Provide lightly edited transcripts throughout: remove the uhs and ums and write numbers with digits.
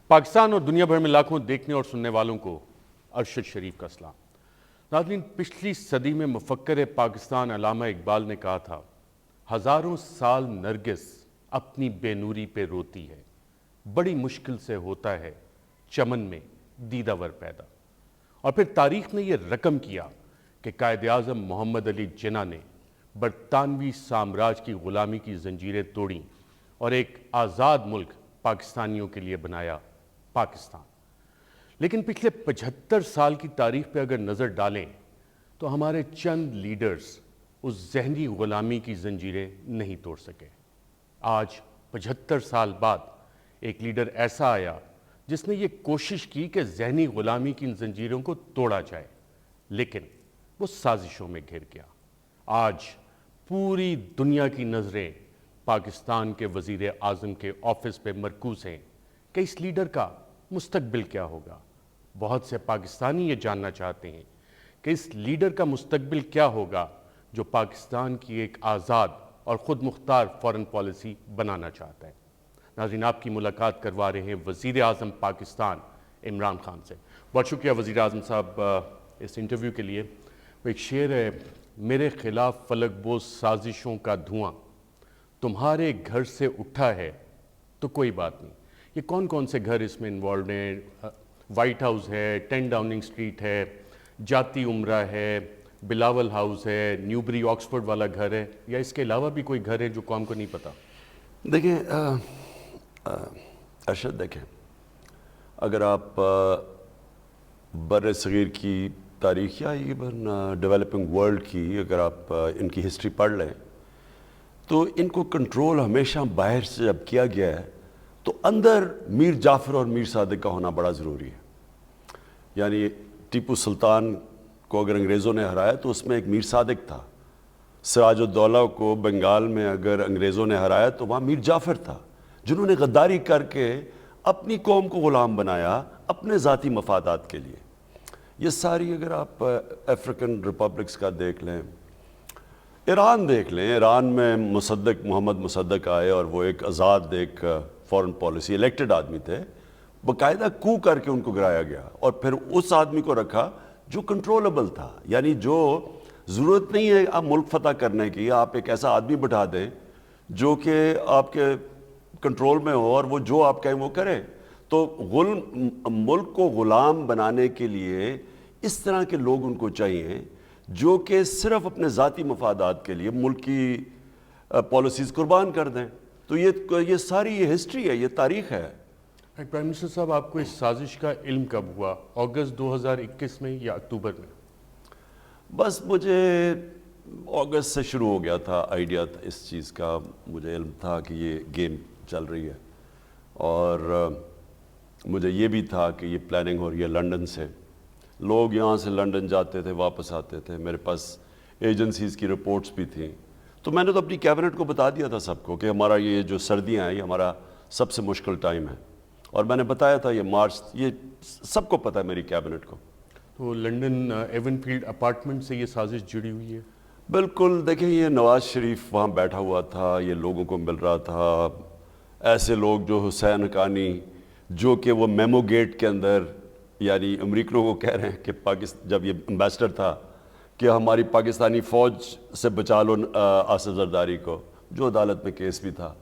پاکستان اور دنیا بھر میں لاکھوں دیکھنے اور سننے والوں کو ارشد شریف کا سلام۔ ناظرین، پچھلی صدی میں مفکر پاکستان علامہ اقبال نے کہا تھا، ہزاروں سال نرگس اپنی بے نوری پہ روتی ہے، بڑی مشکل سے ہوتا ہے چمن میں دیدہ ور پیدا۔ اور پھر تاریخ نے یہ رقم کیا کہ قائد اعظم محمد علی جناح نے برطانوی سامراج کی غلامی کی زنجیریں توڑیں اور ایک آزاد ملک پاکستانیوں کے لیے بنایا پاکستان۔ لیکن پچھلے 75 سال کی تاریخ پہ اگر نظر ڈالیں تو ہمارے چند لیڈرز اس ذہنی غلامی کی زنجیریں نہیں توڑ سکے۔ آج 75 سال بعد ایک لیڈر ایسا آیا جس نے یہ کوشش کی کہ ذہنی غلامی کی ان زنجیروں کو توڑا جائے، لیکن وہ سازشوں میں گھر گیا۔ آج پوری دنیا کی نظریں پاکستان کے وزیر اعظم کے آفس پہ مرکوز ہیں کہ اس لیڈر کا مستقبل کیا ہوگا۔ بہت سے پاکستانی یہ جاننا چاہتے ہیں کہ اس لیڈر کا مستقبل کیا ہوگا جو پاکستان کی ایک آزاد اور خود مختار فارن پالیسی بنانا چاہتا ہے۔ ناظرین، آپ کی ملاقات کروا رہے ہیں وزیر اعظم پاکستان عمران خان سے۔ بہت شکریہ وزیر اعظم صاحب اس انٹرویو کے لیے۔ وہ ایک شعر ہے، میرے خلاف فلک بوز سازشوں کا دھواں تمہارے گھر سے اٹھا ہے تو کوئی بات نہیں۔ یہ کون کون سے گھر اس میں انوالوڈ ہیں؟ وائٹ ہاؤس ہے، 10 ڈاؤننگ اسٹریٹ ہے، جاتی عمرہ ہے، بلاول ہاؤس ہے، نیوبری آکسفورڈ والا گھر ہے، یا اس کے علاوہ بھی کوئی گھر ہے جو قوم کو نہیں پتا؟ دیکھیں ارشد، دیکھیں، اگر آپ بر صغیر کی تاریخ یا ایون ڈیولپنگ ورلڈ کی اگر آپ ان کی ہسٹری پڑھ لیں تو ان کو کنٹرول ہمیشہ باہر سے جب کیا گیا ہے تو اندر میر جعفر اور میر صادق کا ہونا بڑا ضروری ہے۔ یعنی ٹیپو سلطان کو اگر انگریزوں نے ہرایا تو اس میں ایک میر صادق تھا۔ سراج الدولہ کو بنگال میں اگر انگریزوں نے ہرایا تو وہاں میر جعفر تھا، جنہوں نے غداری کر کے اپنی قوم کو غلام بنایا اپنے ذاتی مفادات کے لیے۔ یہ ساری اگر آپ افریقن ریپبلکس کا دیکھ لیں، ایران دیکھ لیں، ایران میں محمد مصدق آئے اور وہ ایک آزاد ایک فارن پالیسی الیکٹڈ آدمی تھے، باقاعدہ کو کر کے ان کو گرایا گیا اور پھر اس آدمی کو رکھا جو کنٹرولبل تھا۔ یعنی جو ضرورت نہیں ہے آپ ملک فتح کرنے کی، آپ ایک ایسا آدمی بٹھا دیں جو کہ آپ کے کنٹرول میں ہو اور وہ جو آپ کہیں وہ کرے۔ تو ملک کو غلام بنانے کے لیے اس طرح کے لوگ ان کو چاہیے جو کہ صرف اپنے ذاتی مفادات کے لیے ملک کی پالیسیز قربان کر دیں۔ تو یہ ساری یہ ہسٹری ہے، یہ تاریخ ہے۔ پرائم منسٹر صاحب، آپ کو اس سازش کا علم کب ہوا؟ اگست 2021 میں یا اکتوبر میں؟ بس مجھے اگست سے شروع ہو گیا تھا آئیڈیا اس چیز کا، مجھے علم تھا کہ یہ گیم چل رہی ہے، اور مجھے یہ بھی تھا کہ یہ پلاننگ ہو رہی ہے لنڈن سے۔ لوگ یہاں سے لنڈن جاتے تھے، واپس آتے تھے، میرے پاس ایجنسیز کی رپورٹس بھی تھیں۔ تو میں نے تو اپنی کیبنٹ کو بتا دیا تھا سب کو کہ ہمارا یہ جو سردیاں ہیں یہ ہمارا سب سے مشکل ٹائم ہے، اور میں نے بتایا تھا یہ مارچ، یہ سب کو پتہ ہے میری کیبنٹ کو۔ تو لنڈن ایون فیلڈ اپارٹمنٹ سے یہ سازش جڑی ہوئی ہے؟ بالکل، دیکھیں یہ نواز شریف وہاں بیٹھا ہوا تھا، یہ لوگوں کو مل رہا تھا، ایسے لوگ جو حسین حقانی جو کہ وہ میمو گیٹ کے اندر، یعنی امریکنوں کو کہہ رہے ہیں کہ جب یہ امبیسڈر تھا کہ ہماری پاکستانی فوج سے بچا لو آصف زرداری کو، جو عدالت میں کیس بھی تھا،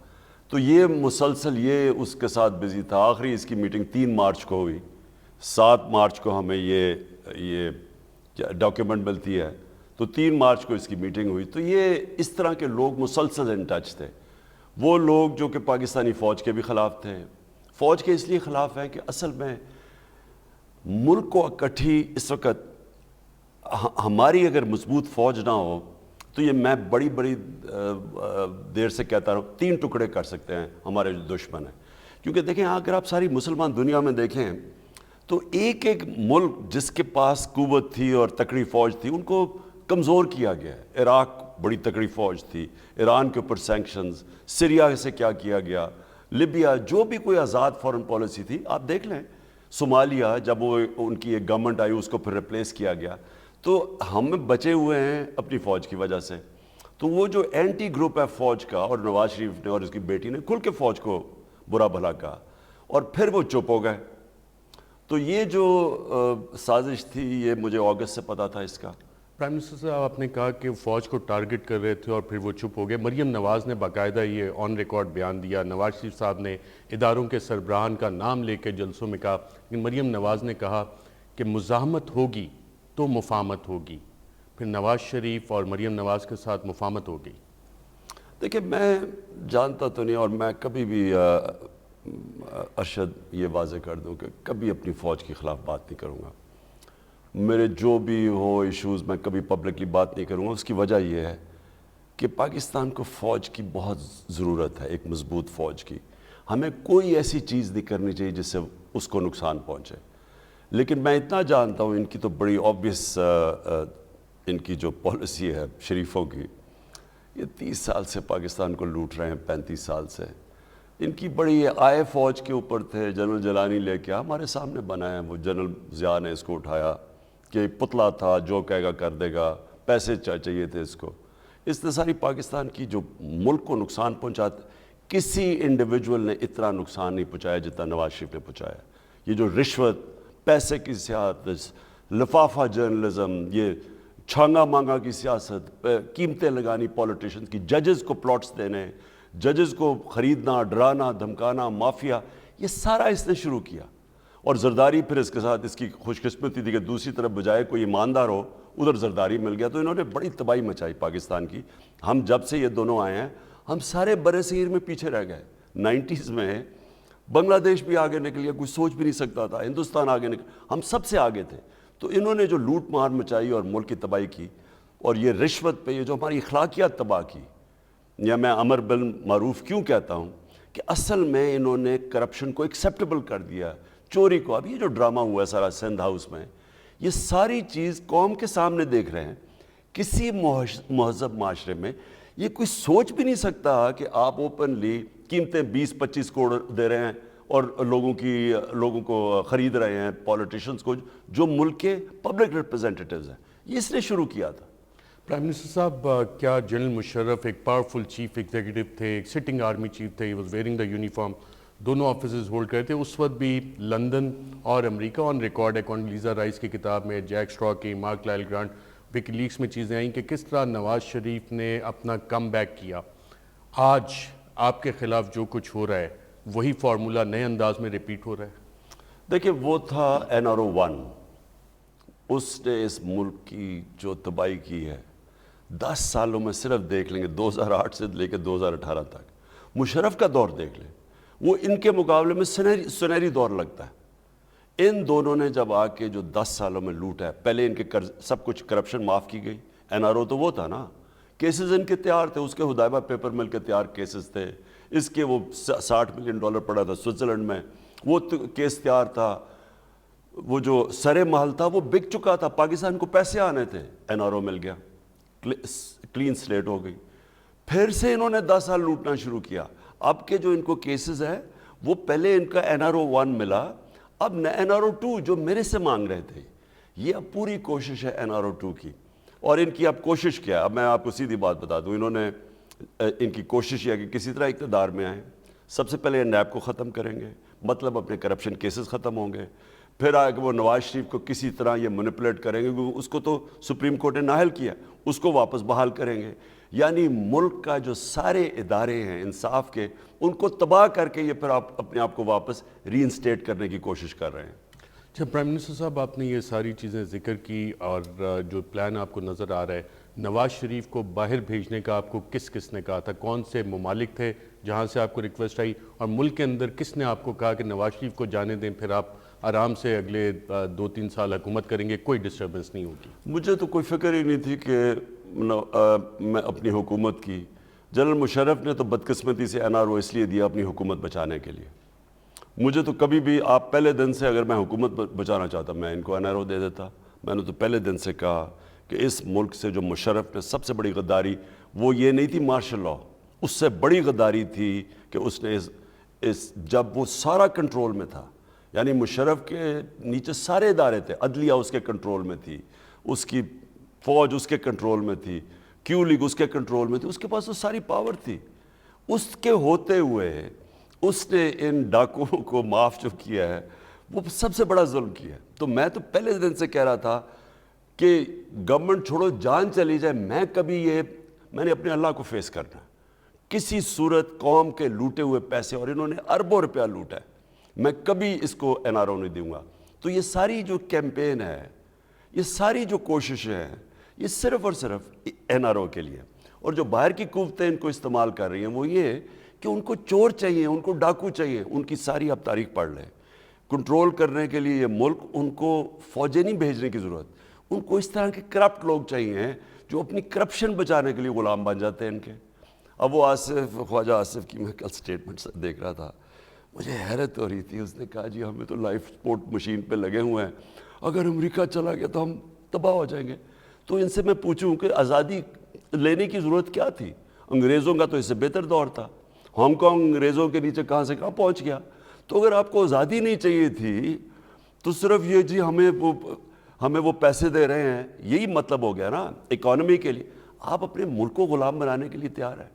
تو یہ مسلسل یہ اس کے ساتھ بزی تھا۔ آخری اس کی میٹنگ 3 مارچ کو ہوئی، 7 مارچ کو ہمیں یہ ڈاکیومنٹ ملتی ہے، تو 3 مارچ کو اس کی میٹنگ ہوئی۔ تو یہ اس طرح کے لوگ مسلسل ان ٹچ تھے، وہ لوگ جو کہ پاکستانی فوج کے بھی خلاف تھے۔ فوج کے اس لیے خلاف ہے کہ اصل میں ملک کو اکٹھی اس وقت ہماری اگر مضبوط فوج نہ ہو تو یہ میں بڑی دیر سے کہتا رہا ہوں، 3 ٹکڑے کر سکتے ہیں ہمارے جو دشمن ہیں۔ کیونکہ دیکھیں اگر آپ ساری مسلمان دنیا میں دیکھیں تو ایک ملک جس کے پاس قوت تھی اور تکڑی فوج تھی ان کو کمزور کیا گیا ہے۔ عراق بڑی تکڑی فوج تھی، ایران کے اوپر سینکشنز، سیریا سے کیا گیا، لیبیا، جو بھی کوئی آزاد فارن پالیسی تھی آپ دیکھ لیں، صومالیہ جب وہ ان کی ایک گورنمنٹ آئی اس کو پھر ریپلیس کیا گیا۔ تو ہم بچے ہوئے ہیں اپنی فوج کی وجہ سے۔ تو وہ جو اینٹی گروپ ہے فوج کا، اور نواز شریف نے اور اس کی بیٹی نے کھل کے فوج کو برا بھلا کہا، اور پھر وہ چپ ہو گئے. تو یہ جو سازش تھی یہ مجھے اگست سے پتا تھا اس کا. پرائم منسٹر صاحب آپ نے کہا کہ فوج کو ٹارگٹ کر رہے تھے اور پھر وہ چپ ہو گئے. مریم نواز نے باقاعدہ یہ آن ریکارڈ بیان دیا. نواز شریف صاحب نے اداروں کے سربراہان کا نام لے کے جلسوں میں کہا, لیکن مریم نواز نے کہا کہ مزاحمت ہوگی تو مفاہمت ہوگی. پھر نواز شریف اور مریم نواز کے ساتھ مفاہمت ہو گئی. دیکھیں میں جانتا تو نہیں, اور میں کبھی بھی ارشد یہ واضح کر دوں کہ کبھی اپنی فوج کے خلاف بات نہیں کروں گا. میرے جو بھی ہو ایشوز میں کبھی پبلکلی بات نہیں کروں گا. اس کی وجہ یہ ہے کہ پاکستان کو فوج کی بہت ضرورت ہے, ایک مضبوط فوج کی. ہمیں کوئی ایسی چیز نہیں کرنی چاہیے جس سے اس کو نقصان پہنچے. لیکن میں اتنا جانتا ہوں ان کی تو بڑی آبویس ان کی جو پالیسی ہے شریفوں کی, یہ 30 سال سے پاکستان کو لوٹ رہے ہیں, 35 سال سے. ان کی بڑی آئے فوج کے اوپر تھے, جنرل جیلانی لے کے ہمارے سامنے بنایا, وہ جنرل ضیاء نے اس کو اٹھایا کہ ایک پتلا تھا, جو کہے گا کر دے گا, پیسے چاہیے تھے اس کو. اس نے ساری پاکستان کی جو ملک کو نقصان پہنچاتا, کسی انڈیویجول نے اتنا نقصان نہیں پہنچایا جتنا نواز شریف نے پہنچایا. یہ جو رشوت, پیسے کی سیاست, لفافہ جرنلزم, یہ چھانگا مانگا کی سیاست, قیمتیں لگانی پولیٹیشنز کی, ججز کو پلاٹس دینے, ججز کو خریدنا, ڈرانا, دھمکانا, مافیا, یہ سارا اس نے شروع کیا. اور زرداری پھر اس کے ساتھ, اس کی خوش قسمتی تھی کہ دوسری طرف بجائے کوئی ایماندار ہو ادھر زرداری مل گیا. تو انہوں نے بڑی تباہی مچائی پاکستان کی. ہم جب سے یہ دونوں آئے ہیں ہم سارے برِ صغیر میں پیچھے رہ گئے. 90s میں بنگلہ دیش بھی آگے نکل گیا, کوئی سوچ بھی نہیں سکتا تھا. ہندوستان آگے نکل, ہم سب سے آگے تھے. تو انہوں نے جو لوٹ مار مچائی اور ملک کی تباہی کی, اور یہ رشوت پہ یہ جو ہماری اخلاقیات تباہ کی, یا میں امر بالمعروف کیوں کہتا ہوں کہ اصل میں انہوں نے کرپشن کو ایکسیپٹیبل کر دیا, چوری کو. اب یہ جو ڈرامہ ہوا ہے سارا سندھ ہاؤس میں, یہ ساری چیز قوم کے سامنے دیکھ رہے ہیں. کسی مہذب معاشرے میں یہ کوئی سوچ بھی نہیں سکتا کہ آپ اوپنلی قیمتیں 20-25 کروڑ دے رہے ہیں اور لوگوں کو خرید رہے ہیں, پولیٹیشنز کو, جو ملک کے پبلک ریپرزینٹیٹیوز ہیں. یہ اس نے شروع کیا تھا. پرائم منسٹر صاحب, کیا جنرل مشرف ایک پاورفل چیف ایگزیکٹو تھے, ایک سٹنگ آرمی چیف تھے, he was wearing the uniform, دونوں آفیسز ہولڈ کرے تھے. اس وقت بھی لندن اور امریکہ آن ریکارڈ ہے, کونڈلیزا رائس کی کتاب میں, جیک اسٹرا کی, مارک لائل گرانٹ, وکی لیکس میں چیزیں آئیں کہ کس طرح نواز شریف نے اپنا کم بیک کیا. آج آپ کے خلاف جو کچھ ہو رہا ہے وہی فارمولہ نئے انداز میں ریپیٹ ہو رہا ہے. دیکھیں وہ تھا NRO 1, اس نے اس ملک کی جو تباہی کی ہے 10 سالوں میں. صرف دیکھ لیں گے 2008 سے لے کے 2018 تک, مشرف کا دور دیکھ لیں, وہ ان کے مقابلے میں سنہری دور لگتا ہے. ان دونوں نے جب آ کے جو 10 سالوں میں لوٹا ہے, پہلے ان کے سب کچھ کرپشن معاف کی گئی. NRO تو وہ تھا نا, کیسز ان کے تیار تھے, اس کے حدیبیہ پیپر مل کے تیار کیسز تھے, اس کے وہ $60 ملین پڑا تھا سوئٹزرلینڈ میں, وہ کیس تیار تھا. وہ جو سرے محل تھا وہ بک چکا تھا, پاکستان کو پیسے آنے تھے, NRO مل گیا, کلین سلیٹ ہو گئی. پھر سے انہوں نے 10 سال لوٹنا شروع کیا. اب کے جو ان کو کیسز ہیں وہ پہلے ان کا NRO 1 ملا, اب NRO 2 جو میرے سے مانگ رہے تھے. یہ اب پوری کوشش ہے NRO 2 کی, اور ان کی اب کوشش کیا ہے. اب میں آپ کو سیدھی بات بتا دوں, انہوں نے ان کی کوشش یہ کہ کسی طرح اقتدار میں آئیں. سب سے پہلے نیب کو ختم کریں گے, مطلب اپنے کرپشن کیسز ختم ہوں گے. پھر آگے وہ نواز شریف کو کسی طرح یہ مینیپولیٹ کریں گے, کیونکہ اس کو تو سپریم کورٹ نے نااہل کیا, اس کو واپس بحال کریں گے. یعنی ملک کا جو سارے ادارے ہیں انصاف کے, ان کو تباہ کر کے یہ پھر آپ اپنے آپ کو واپس ری انسٹیٹ کرنے کی کوشش کر رہے ہیں. اچھا پرائم منسٹر صاحب, آپ نے یہ ساری چیزیں ذکر کی, اور جو پلان آپ کو نظر آ رہا ہے, نواز شریف کو باہر بھیجنے کا آپ کو کس نے کہا تھا, کون سے ممالک تھے جہاں سے آپ کو ریکویسٹ آئی, اور ملک کے اندر کس نے آپ کو کہا کہ نواز شریف کو جانے دیں, پھر آپ آرام سے اگلے 2-3 سال حکومت کریں گے, کوئی ڈسٹربنس نہیں ہوگی. مجھے تو کوئی فکر ہی نہیں تھی کہ میں اپنی حکومت کی. جنرل مشرف نے تو بدقسمتی سے NRO اس لیے دیا اپنی حکومت بچانے کے لیے. مجھے تو کبھی بھی, آپ پہلے دن سے اگر میں حکومت بچانا چاہتا میں ان کو NRO دے دیتا. میں نے تو پہلے دن سے کہا کہ اس ملک سے جو مشرف نے سب سے بڑی غداری, وہ یہ نہیں تھی مارشل لاء, اس سے بڑی غداری تھی کہ اس نے جب وہ سارا کنٹرول میں تھا, یعنی مشرف کے نیچے سارے ادارے تھے, عدلیہ اس کے کنٹرول میں تھی, اس کی فوج اس کے کنٹرول میں تھی, کیو لیگ اس کے کنٹرول میں تھی, اس کے پاس تو ساری پاور تھی. اس کے ہوتے ہوئے اس نے ان ڈاکوؤں کو معاف جو کیا ہے وہ سب سے بڑا ظلم کیا ہے. تو میں تو پہلے دن سے کہہ رہا تھا کہ گورنمنٹ چھوڑو جان چلی جائے, میں نے اپنے اللہ کو فیس کرنا ہے. کسی صورت قوم کے لوٹے ہوئے پیسے, اور انہوں نے اربوں روپیہ لوٹا ہے, میں کبھی اس کو این آر او نہیں دوں گا. تو یہ ساری جو کیمپین ہے, یہ ساری جو کوششیں ہیں, یہ صرف اور صرف این آر او کے لیے. اور جو باہر کی قوتیں ان کو استعمال کر رہی ہیں وہ یہ کہ ان کو چور چاہیے, ان کو ڈاکو چاہیے. ان کی ساری آپ تاریخ پڑھ لیں. کنٹرول کرنے کے لیے یہ ملک, ان کو فوجیں نہیں بھیجنے کی ضرورت, ان کو اس طرح کے کرپٹ لوگ چاہیے جو اپنی کرپشن بچانے کے لیے غلام بن جاتے ہیں ان کے. اب وہ خواجہ آصف کی میں کل سٹیٹمنٹ دیکھ رہا تھا, مجھے حیرت ہو رہی تھی. اس نے کہا جی ہمیں تو لائف سپورٹ مشین پہ لگے ہوئے ہیں, اگر امریکہ چلا گیا تو ہم تباہ ہو جائیں گے. تو ان سے میں پوچھوں کہ آزادی لینے کی ضرورت کیا تھی؟ انگریزوں کا تو اس سے بہتر دور تھا. ہانگ کانگ انگریزوں کے نیچے کہاں سے کہاں پہنچ گیا. تو اگر آپ کو آزادی نہیں چاہیے تھی تو صرف یہ جی ہمیں وہ پیسے دے رہے ہیں, یہی مطلب ہو گیا نا اکانومی کے لیے. آپ اپنے ملک کو غلام بنانے کے لیے تیار ہیں.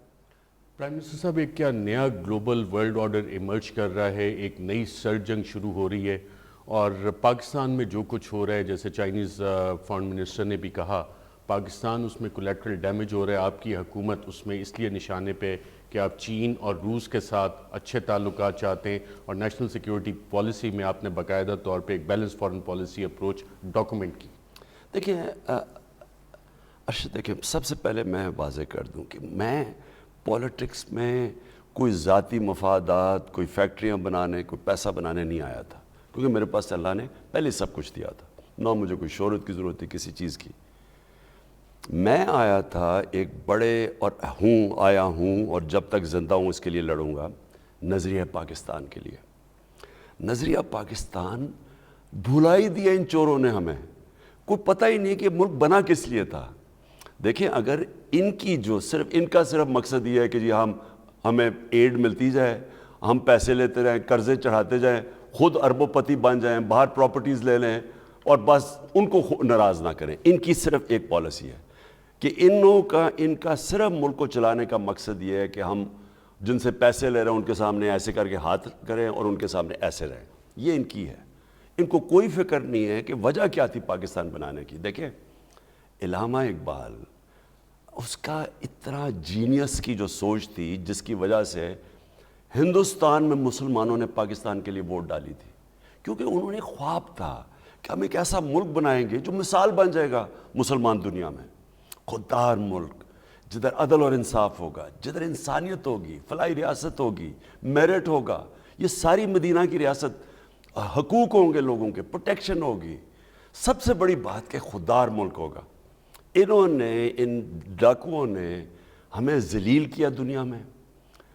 پرائم منسٹر صاحب, ایک کیا نیا گلوبل ورلڈ آرڈر ایمرج کر رہا ہے, ایک نئی سرد جنگ شروع ہو رہی ہے, اور پاکستان میں جو کچھ ہو رہا ہے, جیسے چائنیز فارن منسٹر نے بھی کہا, پاکستان اس میں کولیٹرل ڈیمیج ہو رہا ہے. آپ کی حکومت اس میں اس لیے نشانے پہ کہ آپ چین اور روس کے ساتھ اچھے تعلقات چاہتے ہیں, اور نیشنل سیکیورٹی پالیسی میں آپ نے باقاعدہ طور پہ ایک balance foreign policy approach document کی. دیکھیں ارشد, دیکھیں سب سے پہلے میں واضح کر دوں کہ میں پولیٹکس میں کوئی ذاتی مفادات, کوئی فیکٹریاں بنانے, کوئی پیسہ بنانے نہیں آیا تھا, کیونکہ میرے پاس اللہ نے پہلے سب کچھ دیا تھا. نہ مجھے کوئی شہرت کی ضرورت تھی کسی چیز کی. میں آیا تھا ایک بڑے, اور آیا ہوں اور جب تک زندہ ہوں اس کے لیے لڑوں گا, نظریہ پاکستان کے لیے. نظریہ پاکستان بھلا ہی دیا ان چوروں نے ہمیں. کوئی پتہ ہی نہیں کہ ملک بنا کس لیے تھا. دیکھیں اگر ان کی ان کا صرف مقصد یہ ہے کہ جی ہمیں ایڈ ملتی جائے, ہم پیسے لیتے رہیں, قرضے چڑھاتے جائیں, خود اربوں پتی بن جائیں, باہر پراپرٹیز لے لیں, اور بس ان کو ناراض نہ کریں. ان کی صرف ایک پالیسی ہے کہ ان کا صرف ملک کو چلانے کا مقصد یہ ہے کہ ہم جن سے پیسے لے رہے ہیں ان کے سامنے ایسے کر کے ہاتھ کریں اور ان کے سامنے ایسے رہیں. یہ ان کی ہے. ان کو کوئی فکر نہیں ہے کہ وجہ کیا تھی پاکستان بنانے کی. دیکھیں علامہ اقبال, اس کا اتنا جینیس کی جو سوچ تھی جس کی وجہ سے ہندوستان میں مسلمانوں نے پاکستان کے لیے ووٹ ڈالی تھی, کیونکہ انہوں نے خواب تھا کہ ہم ایک ایسا ملک بنائیں گے جو مثال بن جائے گا مسلمان دنیا میں. خوددار ملک جدھر عدل اور انصاف ہوگا, جدھر انسانیت ہوگی, فلاحی ریاست ہوگی, میرٹ ہوگا, یہ ساری مدینہ کی ریاست, حقوق ہوں گے لوگوں کے, پروٹیکشن ہوگی. سب سے بڑی بات کہ خوددار ملک ہوگا. ان ڈاکوؤں نے ہمیں ذلیل کیا دنیا میں.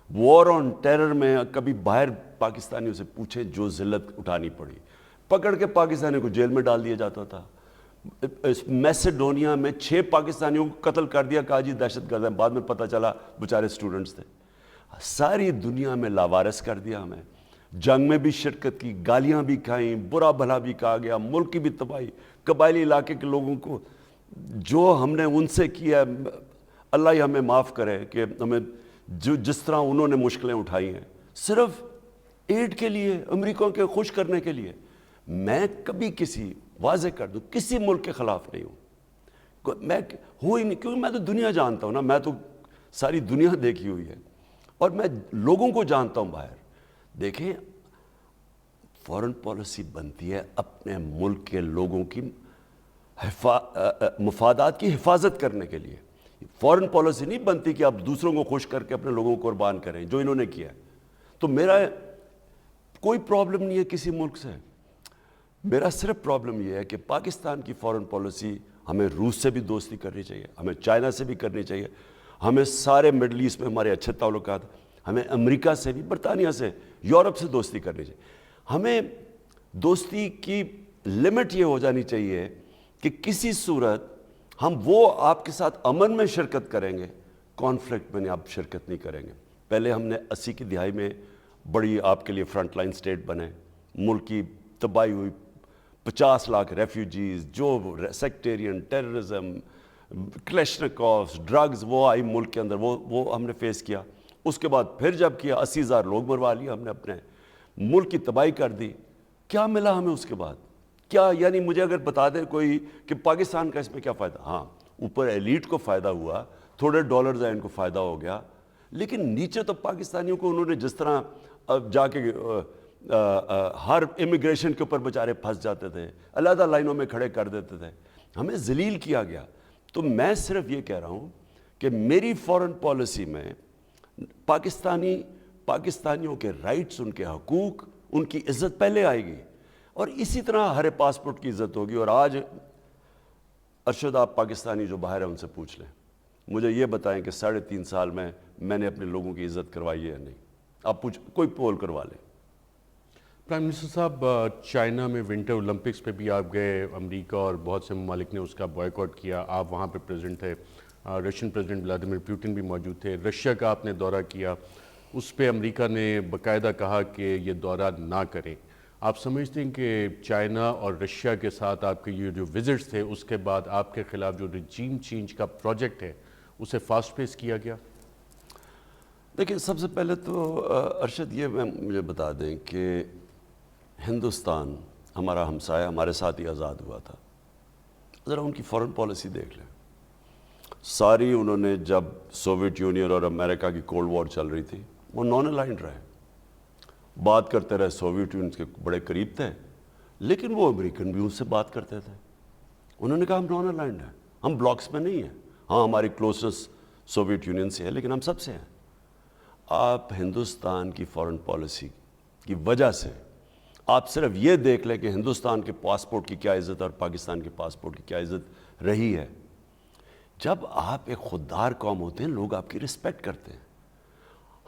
وار آن ٹیرر میں کبھی باہر پاکستانیوں سے پوچھیں جو ذلت اٹھانی پڑی. پکڑ کے پاکستانیوں کو جیل میں ڈال دیا جاتا تھا. میسیڈونیا میں 6 پاکستانیوں کو قتل کر دیا, کہا جی دہشت گرد ہیں, بعد میں پتہ چلا بیچارے اسٹوڈنٹس تھے. ساری دنیا میں لاوارث کر دیا ہمیں. جنگ میں بھی شرکت کی, گالیاں بھی کھائیں, برا بھلا بھی کہا گیا, ملک کی بھی تباہی, قبائلی علاقے کے لوگوں کو جو ہم نے ان سے کیا, اللہ ہی ہمیں معاف کرے کہ ہمیں جس طرح انہوں نے مشکلیں اٹھائی ہیں صرف ایڈ کے لیے, امریکہ کے خوش کرنے کے لیے. میں کبھی واضح کر دوں کسی ملک کے خلاف نہیں ہوں. میں ہوں ہی نہیں, کیونکہ میں تو دنیا جانتا ہوں نا, میں تو ساری دنیا دیکھی ہوئی ہے اور میں لوگوں کو جانتا ہوں باہر. دیکھیں فارن پالیسی بنتی ہے اپنے ملک کے لوگوں کی مفادات کی حفاظت کرنے کے لیے. فارن پالیسی نہیں بنتی کہ آپ دوسروں کو خوش کر کے اپنے لوگوں کو قربان کریں, جو انہوں نے کیا. تو میرا کوئی پرابلم نہیں ہے کسی ملک سے. میرا صرف پرابلم یہ ہے کہ پاکستان کی فارن پالیسی, ہمیں روس سے بھی دوستی کرنی چاہیے, ہمیں چائنا سے بھی کرنی چاہیے, ہمیں سارے مڈل ایسٹ میں ہمارے اچھے تعلقات, ہمیں امریکہ سے بھی, برطانیہ سے, یورپ سے دوستی کرنی چاہیے. ہمیں دوستی کی لمٹ یہ ہو جانی چاہیے کہ کسی صورت ہم آپ کے ساتھ امن میں شرکت کریں گے, کانفلکٹ میں آپ شرکت نہیں کریں گے. پہلے ہم نے 80 کی دہائی میں بڑی آپ کے لیے فرنٹ لائن سٹیٹ بنے, ملک کی تباہی ہوئی, 50 لاکھ ریفیوجیز, جو سیکٹیرین, ٹیررزم, کلیشنکوفs, ڈرگز, وہ آئی ملک کے اندر, وہ ہم نے فیس کیا. اس کے بعد پھر جب کیا 80,000 لوگ مروا لیے ہم نے، اپنے ملک کی تباہی کر دی. کیا ملا ہمیں اس کے بعد؟ کیا یعنی مجھے اگر بتا دے کوئی کہ پاکستان کا اس میں کیا فائدہ؟ ہاں اوپر ایلیٹ کو فائدہ ہوا، تھوڑے ڈالرز ہیں ان کو فائدہ ہو گیا، لیکن نیچے تو پاکستانیوں کو انہوں نے جس طرح جا کے ہر امیگریشن کے اوپر بیچارے پھنس جاتے تھے، علیحدہ لائنوں میں کھڑے کر دیتے تھے، ہمیں ذلیل کیا گیا. تو میں صرف یہ کہہ رہا ہوں کہ میری فورن پالیسی میں پاکستانیوں کے رائٹس، ان کے حقوق، ان کی عزت پہلے آئے گی، اور اسی طرح ہر پاسپورٹ کی عزت ہوگی. اور آج ارشد آپ پاکستانی جو باہر ہیں ان سے پوچھ لیں، مجھے یہ بتائیں کہ 3.5 سال میں نے اپنے لوگوں کی عزت کروائی ہے یا نہیں؟ آپ کوئی پول کروا لیں. پرائم منسٹر صاحب، چائنا میں ونٹر اولمپکس پہ بھی آپ گئے، امریکہ اور بہت سے ممالک نے اس کا بوائیکاٹ کیا، آپ وہاں پہ پریزنٹ تھے، رشین پریزیڈنٹ ولادیمیر پوٹن بھی موجود تھے. رشیا کا آپ نے دورہ کیا، اس پہ امریکہ نے باقاعدہ کہا کہ یہ دورہ نہ کریں. آپ سمجھتے ہیں کہ چائنا اور رشیا کے ساتھ آپ کے یہ جو وزٹس تھے اس کے بعد آپ کے خلاف جو رجیم چینج کا پروجیکٹ ہے اسے فاسٹ پیس کیا گیا؟ دیکھیں، سب سے پہلے تو ارشد یہ مجھے بتا دیں کہ ہندوستان ہمارا ہمسایہ ہمارے ساتھ ہی آزاد ہوا تھا. ذرا ان کی فورن پالیسی دیکھ لیں. ساری انہوں نے جب سوویت یونین اور امریکہ کی کولڈ وار چل رہی تھی وہ نان الائنڈ رہے، بات کرتے رہے، سوویت یونین کے بڑے قریب تھے، لیکن وہ امریکن بھی ان سے بات کرتے تھے. انہوں نے کہا ہم نان الائنڈ ہیں، ہم بلاکس میں نہیں ہیں. ہاں ہماری کلوزنس سوویت یونین سے ہے لیکن ہم سب سے ہیں. آپ ہندوستان کی فورن پالیسی کی وجہ سے آپ صرف یہ دیکھ لیں کہ ہندوستان کے پاسپورٹ کی کیا عزت اور پاکستان کے پاسپورٹ کی کیا عزت رہی ہے. جب آپ ایک خوددار قوم ہوتے ہیں لوگ آپ کی رسپیکٹ کرتے ہیں.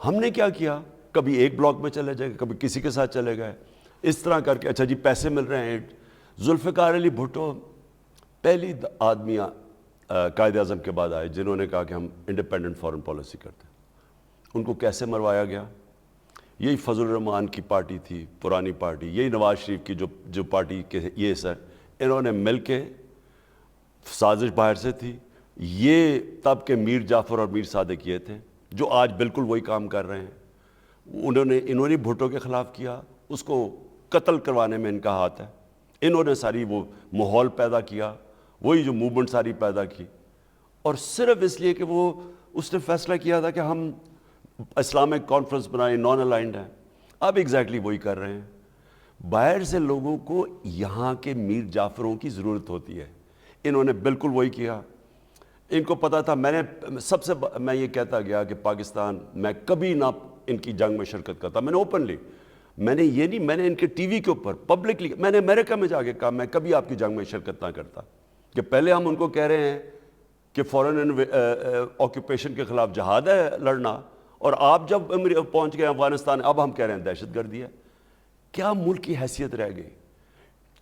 ہم نے کیا کیا؟ کبھی ایک بلاک میں چلے جائے، کبھی کسی کے ساتھ چلے گئے، اس طرح کر کے اچھا جی پیسے مل رہے ہیں. ذوالفقار علی بھٹو پہلی آدمی قائد اعظم کے بعد آئے جنہوں نے کہا کہ ہم انڈیپینڈنٹ فورن پالیسی کرتے ہیں. ان کو کیسے مروایا گیا؟ یہی فضل الرحمان کی پارٹی تھی، پرانی پارٹی، یہی نواز شریف کی جو پارٹی کے یہ سر، انہوں نے مل کے، سازش باہر سے تھی. یہ تب کے میر جعفر اور میر صادق یہ تھے جو آج بالکل وہی کام کر رہے ہیں. انہوں نے بھٹو کے خلاف کیا، اس کو قتل کروانے میں ان کا ہاتھ ہے. انہوں نے ساری وہ ماحول پیدا کیا، وہی جو موومنٹ ساری پیدا کی، اور صرف اس لیے کہ اس نے فیصلہ کیا تھا کہ ہم اسلامک کانفرنس بنائیں، نان الائنڈ ہیں. اب ایگزیکٹلی وہی کر رہے ہیں. باہر سے لوگوں کو یہاں کے میر جعفروں کی ضرورت ہوتی ہے، انہوں نے بالکل وہی کیا. ان کو پتا تھا. میں یہ کہتا گیا کہ پاکستان، میں کبھی نہ ان کی جنگ میں شرکت کرتا. میں نے اوپنلی، میں نے ان کے ٹی وی کے اوپر پبلکلی، میں نے امریکہ میں جا کے کہا میں کبھی آپ کی جنگ میں شرکت نہ کرتا. کہ پہلے ہم ان کو کہہ رہے ہیں کہ فورن آکوپیشن کے خلاف جہاد ہے لڑنا، اور آپ جب پہنچ گئے افغانستان اب ہم کہہ رہے ہیں دہشت گردی ہے. کیا ملک کی حیثیت رہ گئی؟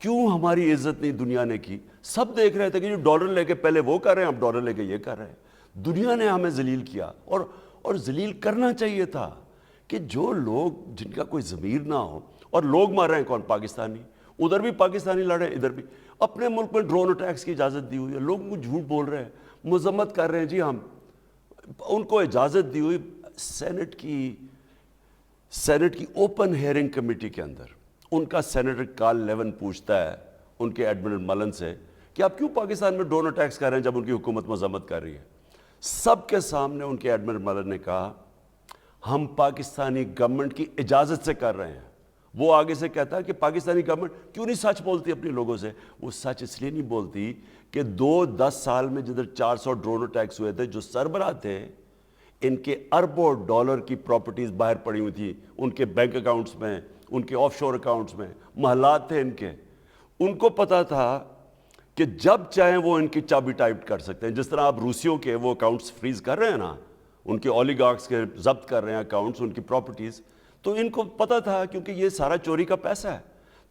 کیوں ہماری عزت نہیں دنیا نے کی؟ سب دیکھ رہے تھے کہ جو ڈالر لے کے پہلے وہ کر رہے ہیں اب ڈالر لے کے یہ کر رہے ہیں. دنیا نے ہمیں ذلیل کیا، اور ذلیل کرنا چاہیے تھا. کہ جو لوگ جن کا کوئی ضمیر نہ ہو، اور لوگ مار رہے ہیں کون؟ پاکستانی. ادھر بھی پاکستانی لڑ رہے ہیں، ادھر بھی. اپنے ملک میں ڈرون اٹیکس کی اجازت دی ہوئی ہے، لوگوں کو جھوٹ بول رہے ہیں، مذمت کر رہے ہیں. جی ہم ان کو اجازت دی ہوئی سینٹ کی اوپن ہیئرنگ کمیٹی کے اندر. ان کا سینیٹر کارل لیون پوچھتا ہے ان کے ایڈمرل ملن سے کہ آپ کیوں پاکستان میں ڈرون اٹیکس کر رہے ہیں جب ان کی حکومت مذمت کر رہی ہے؟ سب کے سامنے ان کے ایڈمرل ملن نے کہا ہم پاکستانی گورنمنٹ کی اجازت سے کر رہے ہیں. وہ آگے سے کہتا ہے کہ پاکستانی گورنمنٹ کیوں نہیں سچ بولتی اپنے لوگوں سے؟ وہ سچ اس لیے نہیں بولتی کہ 10 سال میں جدھر 400 ڈرون اٹیکس ہوئے تھے، جو سربراہ تھے ان کے اربوں ڈالر کی پراپرٹیز باہر پڑی ہوئی تھی، ان کے بینک اکاؤنٹس میں، ان کے آف شور اکاؤنٹس میں، محلات تھے ان کے. ان کو پتا تھا کہ جب چاہیں وہ ان کی چابی ٹائپ کر سکتے ہیں. جس طرح آپ روسیوں کے وہ اکاؤنٹس فریز کر رہے ہیں نا، ان کے اولیگارکس کے ضبط کر رہے ہیں اکاؤنٹس، ان کی پراپرٹیز. تو ان کو پتا تھا کیونکہ یہ سارا چوری کا پیسہ ہے،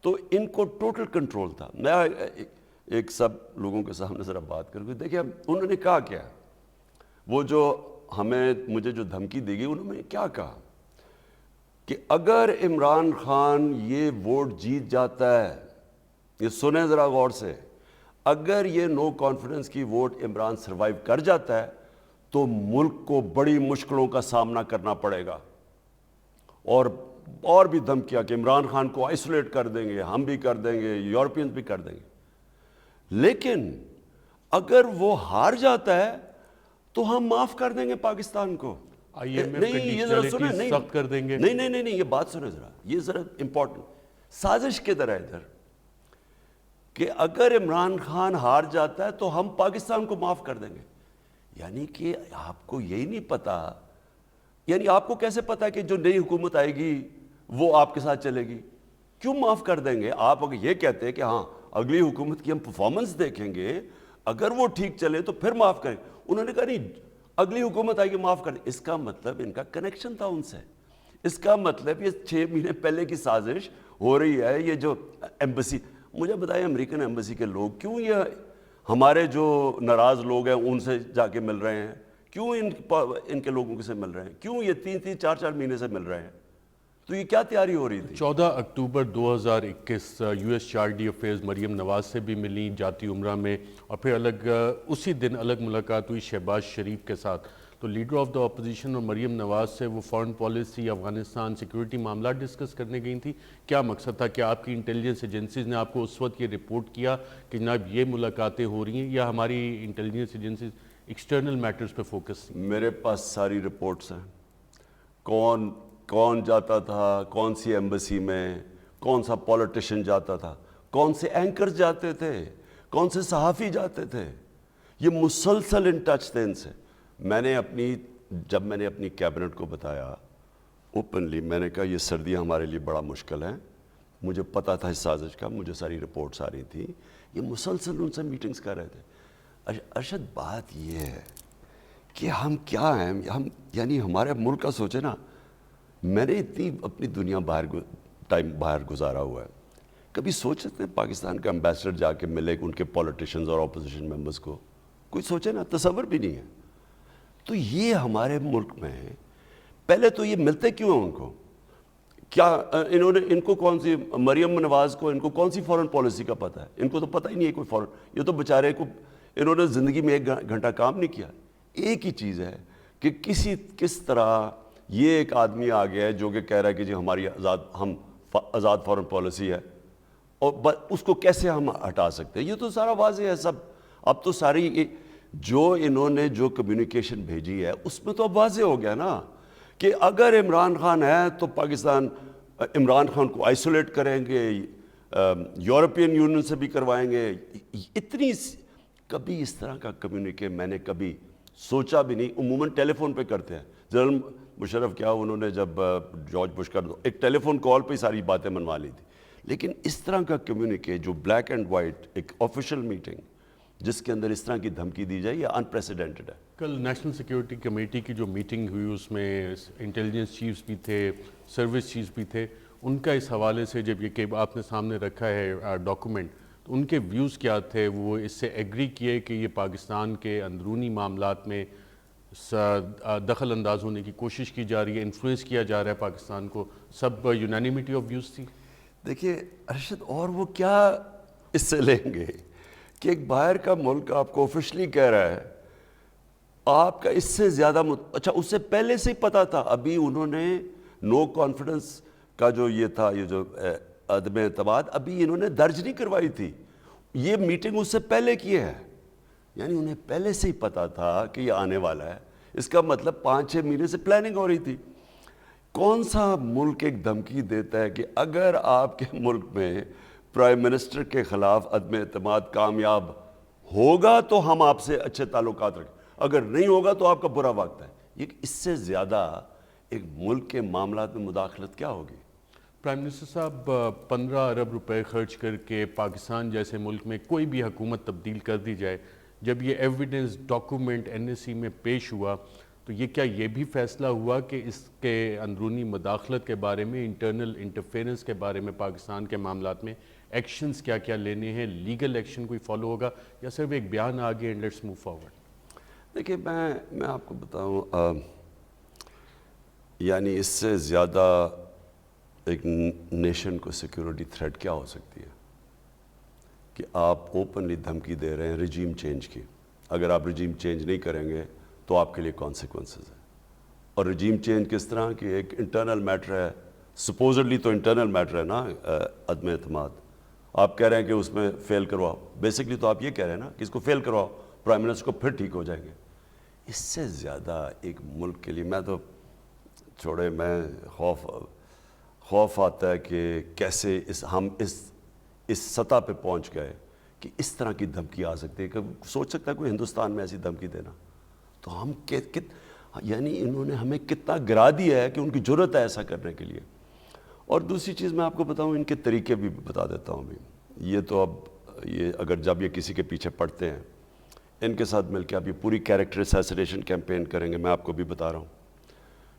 تو ان کو ٹوٹل کنٹرول تھا. میں ایک سب لوگوں کے سامنے ذرا بات کروں گی. دیکھیں انہوں نے کہا کیا، وہ جو مجھے جو دھمکی دی گئی، انہوں نے کیا کہا کہ اگر عمران خان یہ ووٹ جیت جاتا ہے، یہ سنیں ذرا غور سے، اگر یہ نو کانفیڈنس کی ووٹ عمران سروائیو کر جاتا ہے تو ملک کو بڑی مشکلوں کا سامنا کرنا پڑے گا. اور بھی دھمکیاں کہ عمران خان کو آئسولیٹ کر دیں گے, ہم بھی کر دیں گے, یورپینز بھی کر دیں گے. لیکن اگر وہ ہار جاتا ہے تو ہم معاف کر دیں گے پاکستان کو. نہیں یہ ذرا سنیں, سخت کر دیں گے. نہیں یہ بات سنیں ذرا, یہ ذرا امپورٹنٹ سازش کی طرح ادھر کہ اگر عمران خان ہار جاتا ہے تو ہم پاکستان کو معاف کر دیں گے. یعنی کہ آپ کو یہی نہیں پتا, یعنی آپ کو کیسے پتا کہ جو نئی حکومت آئے گی وہ آپ کے ساتھ چلے گی؟ کیوں معاف کر دیں گے؟ آپ اگر یہ کہتے ہیں کہ ہاں اگلی حکومت کی ہم پرفارمنس دیکھیں گے, اگر وہ ٹھیک چلے تو پھر معاف کریں. انہوں نے کہا نہیں اگلی حکومت آئے گی معاف کر دیں. اس کا مطلب ان کا کنیکشن تھا ان سے. اس کا مطلب یہ 6 مہینے پہلے کی سازش ہو رہی ہے. یہ جو ایمبیسی, مجھے بتائیں امریکن ایمبیسی کے لوگ کیوں یہ ہمارے جو ناراض لوگ ہیں ان سے جا کے مل رہے ہیں؟ کیوں ان کے لوگوں سے مل رہے ہیں؟ کیوں یہ 3 4 مہینے سے مل رہے ہیں؟ تو یہ کیا تیاری ہو رہی تھی؟ 14 October 2021 U S charge d'affaires Maryam Nawaz سے بھی ملی جاتی عمرہ میں, اور پھر اسی دن الگ ملاقات ہوئی شہباز شریف کے ساتھ. تو لیڈر آف دا اپوزیشن اور مریم نواز سے وہ فارن پالیسی, افغانستان, سیکیورٹی معاملات ڈسکس کرنے گئی تھیں. کیا مقصد تھا؟ کیا آپ کی انٹیلیجنس ایجنسیز نے آپ کو اس وقت یہ رپورٹ کیا کہ جناب یہ ملاقاتیں ہو رہی ہیں, یا ہماری انٹیلیجنس ایجنسیز ایکسٹرنل میٹرز پہ فوکس؟ میرے پاس ساری رپورٹس ہیں. کون جاتا تھا, کون سی ایمبیسی میں, کون سا پولیٹیشین جاتا تھا, کون سے اینکرز جاتے تھے, کون سے صحافی جاتے تھے. یہ مسلسل ان ٹچ تھے ان سے. جب میں نے اپنی کیبنٹ کو بتایا اوپنلی, میں نے کہا یہ سردیاں ہمارے لیے بڑا مشکل ہیں, مجھے پتا تھا اس سازش کا, مجھے ساری رپورٹس آ رہی تھیں. یہ مسلسل ان سے میٹنگز کر رہے تھے. ارشد بات یہ ہے کہ ہم کیا ہیں, ہم یعنی ہمارے ملک کا سوچے نا. میں نے اتنی اپنی دنیا باہر گزارا ہوا ہے, کبھی سوچ سکتے ہیں پاکستان کا امبیسڈر جا کے ملے ان کے پولیٹیشنز اور اپوزیشن ممبرز کو؟ کوئی سوچے نا, تصور بھی نہیں ہے. تو یہ ہمارے ملک میں پہلے تو یہ ملتے کیوں ہیں ان کو؟ کیا ان کو کون سی مریم نواز کو ان کو کون سی فارن پالیسی کا پتہ ہے؟ ان کو تو پتہ ہی نہیں ہے کوئی فارن. یہ تو بیچارے کو انہوں نے زندگی میں 1 گھنٹہ کام نہیں کیا. ایک ہی چیز ہے کہ کس طرح یہ ایک آدمی آ گیا ہے جو کہ کہہ رہا ہے کہ جی ہماری آزاد فارن پالیسی ہے, اور اس کو کیسے ہم ہٹا سکتے ہیں؟ یہ تو سارا واضح ہے سب. اب تو ساری جو انہوں نے جو کمیونیکیشن بھیجی ہے اس میں تو اب واضح ہو گیا نا کہ اگر عمران خان ہے تو پاکستان عمران خان کو آئسولیٹ کریں گے, یورپین یونین سے بھی کروائیں گے. کبھی اس طرح کا کمیونیکیٹ میں نے کبھی سوچا بھی نہیں. عموماً ٹیلی فون پہ کرتے ہیں. جنرل مشرف کیا انہوں نے جب جارج بش کا ایک ٹیلی فون کال پہ ساری باتیں منوا لی تھی. لیکن اس طرح کا کمیونیکیٹ جو بلیک اینڈ وائٹ ایک آفیشیل میٹنگ جس کے اندر اس طرح کی دھمکی دی جائے, یہ انپریسیڈنٹڈ ہے. کل نیشنل سیکیورٹی کمیٹی کی جو میٹنگ ہوئی اس میں انٹیلیجنس چیفز بھی تھے, سروس چیفز بھی تھے. ان کا اس حوالے سے جب یہ کہ آپ نے سامنے رکھا ہے ڈاکومنٹ, تو ان کے ویوز کیا تھے؟ وہ اس سے ایگری کیے کہ یہ پاکستان کے اندرونی معاملات میں دخل انداز ہونے کی کوشش کی جا رہی ہے, انفلوئنس کیا جا رہا ہے پاکستان کو؟ سب یونانیمیٹی آف ویوز تھی؟ دیکھیے ارشد, اور وہ کیا اس سے لیں گے کہ ایک باہر کا ملک آپ کو آفیشلی کہہ رہا ہے, آپ کا اس سے زیادہ اچھا اس سے پہلے سے ہی پتا تھا. ابھی انہوں نے نو کانفیڈنس کا جو یہ تھا, یہ جو عدم اعتماد, ابھی انہوں نے درج نہیں کروائی تھی. یہ میٹنگ اس سے پہلے کی ہے. یعنی انہیں پہلے سے ہی پتا تھا کہ یہ آنے والا ہے. اس کا مطلب 5 6 مہینے سے پلاننگ ہو رہی تھی. کون سا ملک ایک دھمکی دیتا ہے کہ اگر آپ کے ملک میں پرائم منسٹر کے خلاف عدم اعتماد کامیاب ہوگا تو ہم آپ سے اچھے تعلقات رکھیں, اگر نہیں ہوگا تو آپ کا برا وقت ہے. یہ اس سے زیادہ ایک ملک کے معاملات میں مداخلت کیا ہوگی؟ پرائم منسٹر صاحب 15 ارب روپے خرچ کر کے پاکستان جیسے ملک میں کوئی بھی حکومت تبدیل کر دی جائے, جب یہ ایویڈنس ڈاکومنٹ NSC میں پیش ہوا تو یہ کیا یہ بھی فیصلہ ہوا کہ اس کے اندرونی مداخلت کے بارے میں, انٹرنل انٹرفیرنس کے بارے میں پاکستان کے معاملات میں ایکشنز کیا کیا لینے ہیں, لیگل ایکشن کوئی فالو ہوگا, یا صرف ایک بیان آگے اینڈ لیٹس موو فارورڈ؟ دیکھیے میں آپ کو بتاؤں, یعنی اس سے زیادہ ایک نیشن کو سیکیورٹی تھریٹ کیا ہو سکتی ہے کہ آپ اوپنلی دھمکی دے رہے ہیں رجیم چینج کی. اگر آپ رجیم چینج نہیں کریں گے تو آپ کے لیے کانسیکوینسز ہیں. اور رجیم چینج کس طرح کہ ایک انٹرنل میٹر ہے, سپوزڈلی تو انٹرنل میٹر ہے نا عدم اعتماد. آپ کہہ رہے ہیں کہ اس میں فیل کرواؤ, بیسکلی تو آپ یہ کہہ رہے ہیں نا کہ اس کو فیل کرواؤ, پرائم منسٹر کو پھر ٹھیک ہو جائیں گے. اس سے زیادہ ایک ملک کے لیے میں تو چھوڑے, میں خوف آتا ہے کہ کیسے ہم اس سطح پہ پہنچ گئے کہ اس طرح کی دھمکی آ سکتی ہے. کہ سوچ سکتا ہے کوئی ہندوستان میں ایسی دھمکی دینا؟ تو ہم یعنی انہوں نے ہمیں کتنا گرا دیا ہے کہ ان کی جرت ہے ایسا کرنے کے لیے. اور دوسری چیز میں آپ کو بتاؤں, ان کے طریقے بھی بتا دیتا ہوں. بھی یہ تو اب یہ اگر جب یہ کسی کے پیچھے پڑتے ہیں, ان کے ساتھ مل کے آپ یہ پوری کیریکٹر اسیسینیشن کیمپین کریں گے. میں آپ کو بھی بتا رہا ہوں,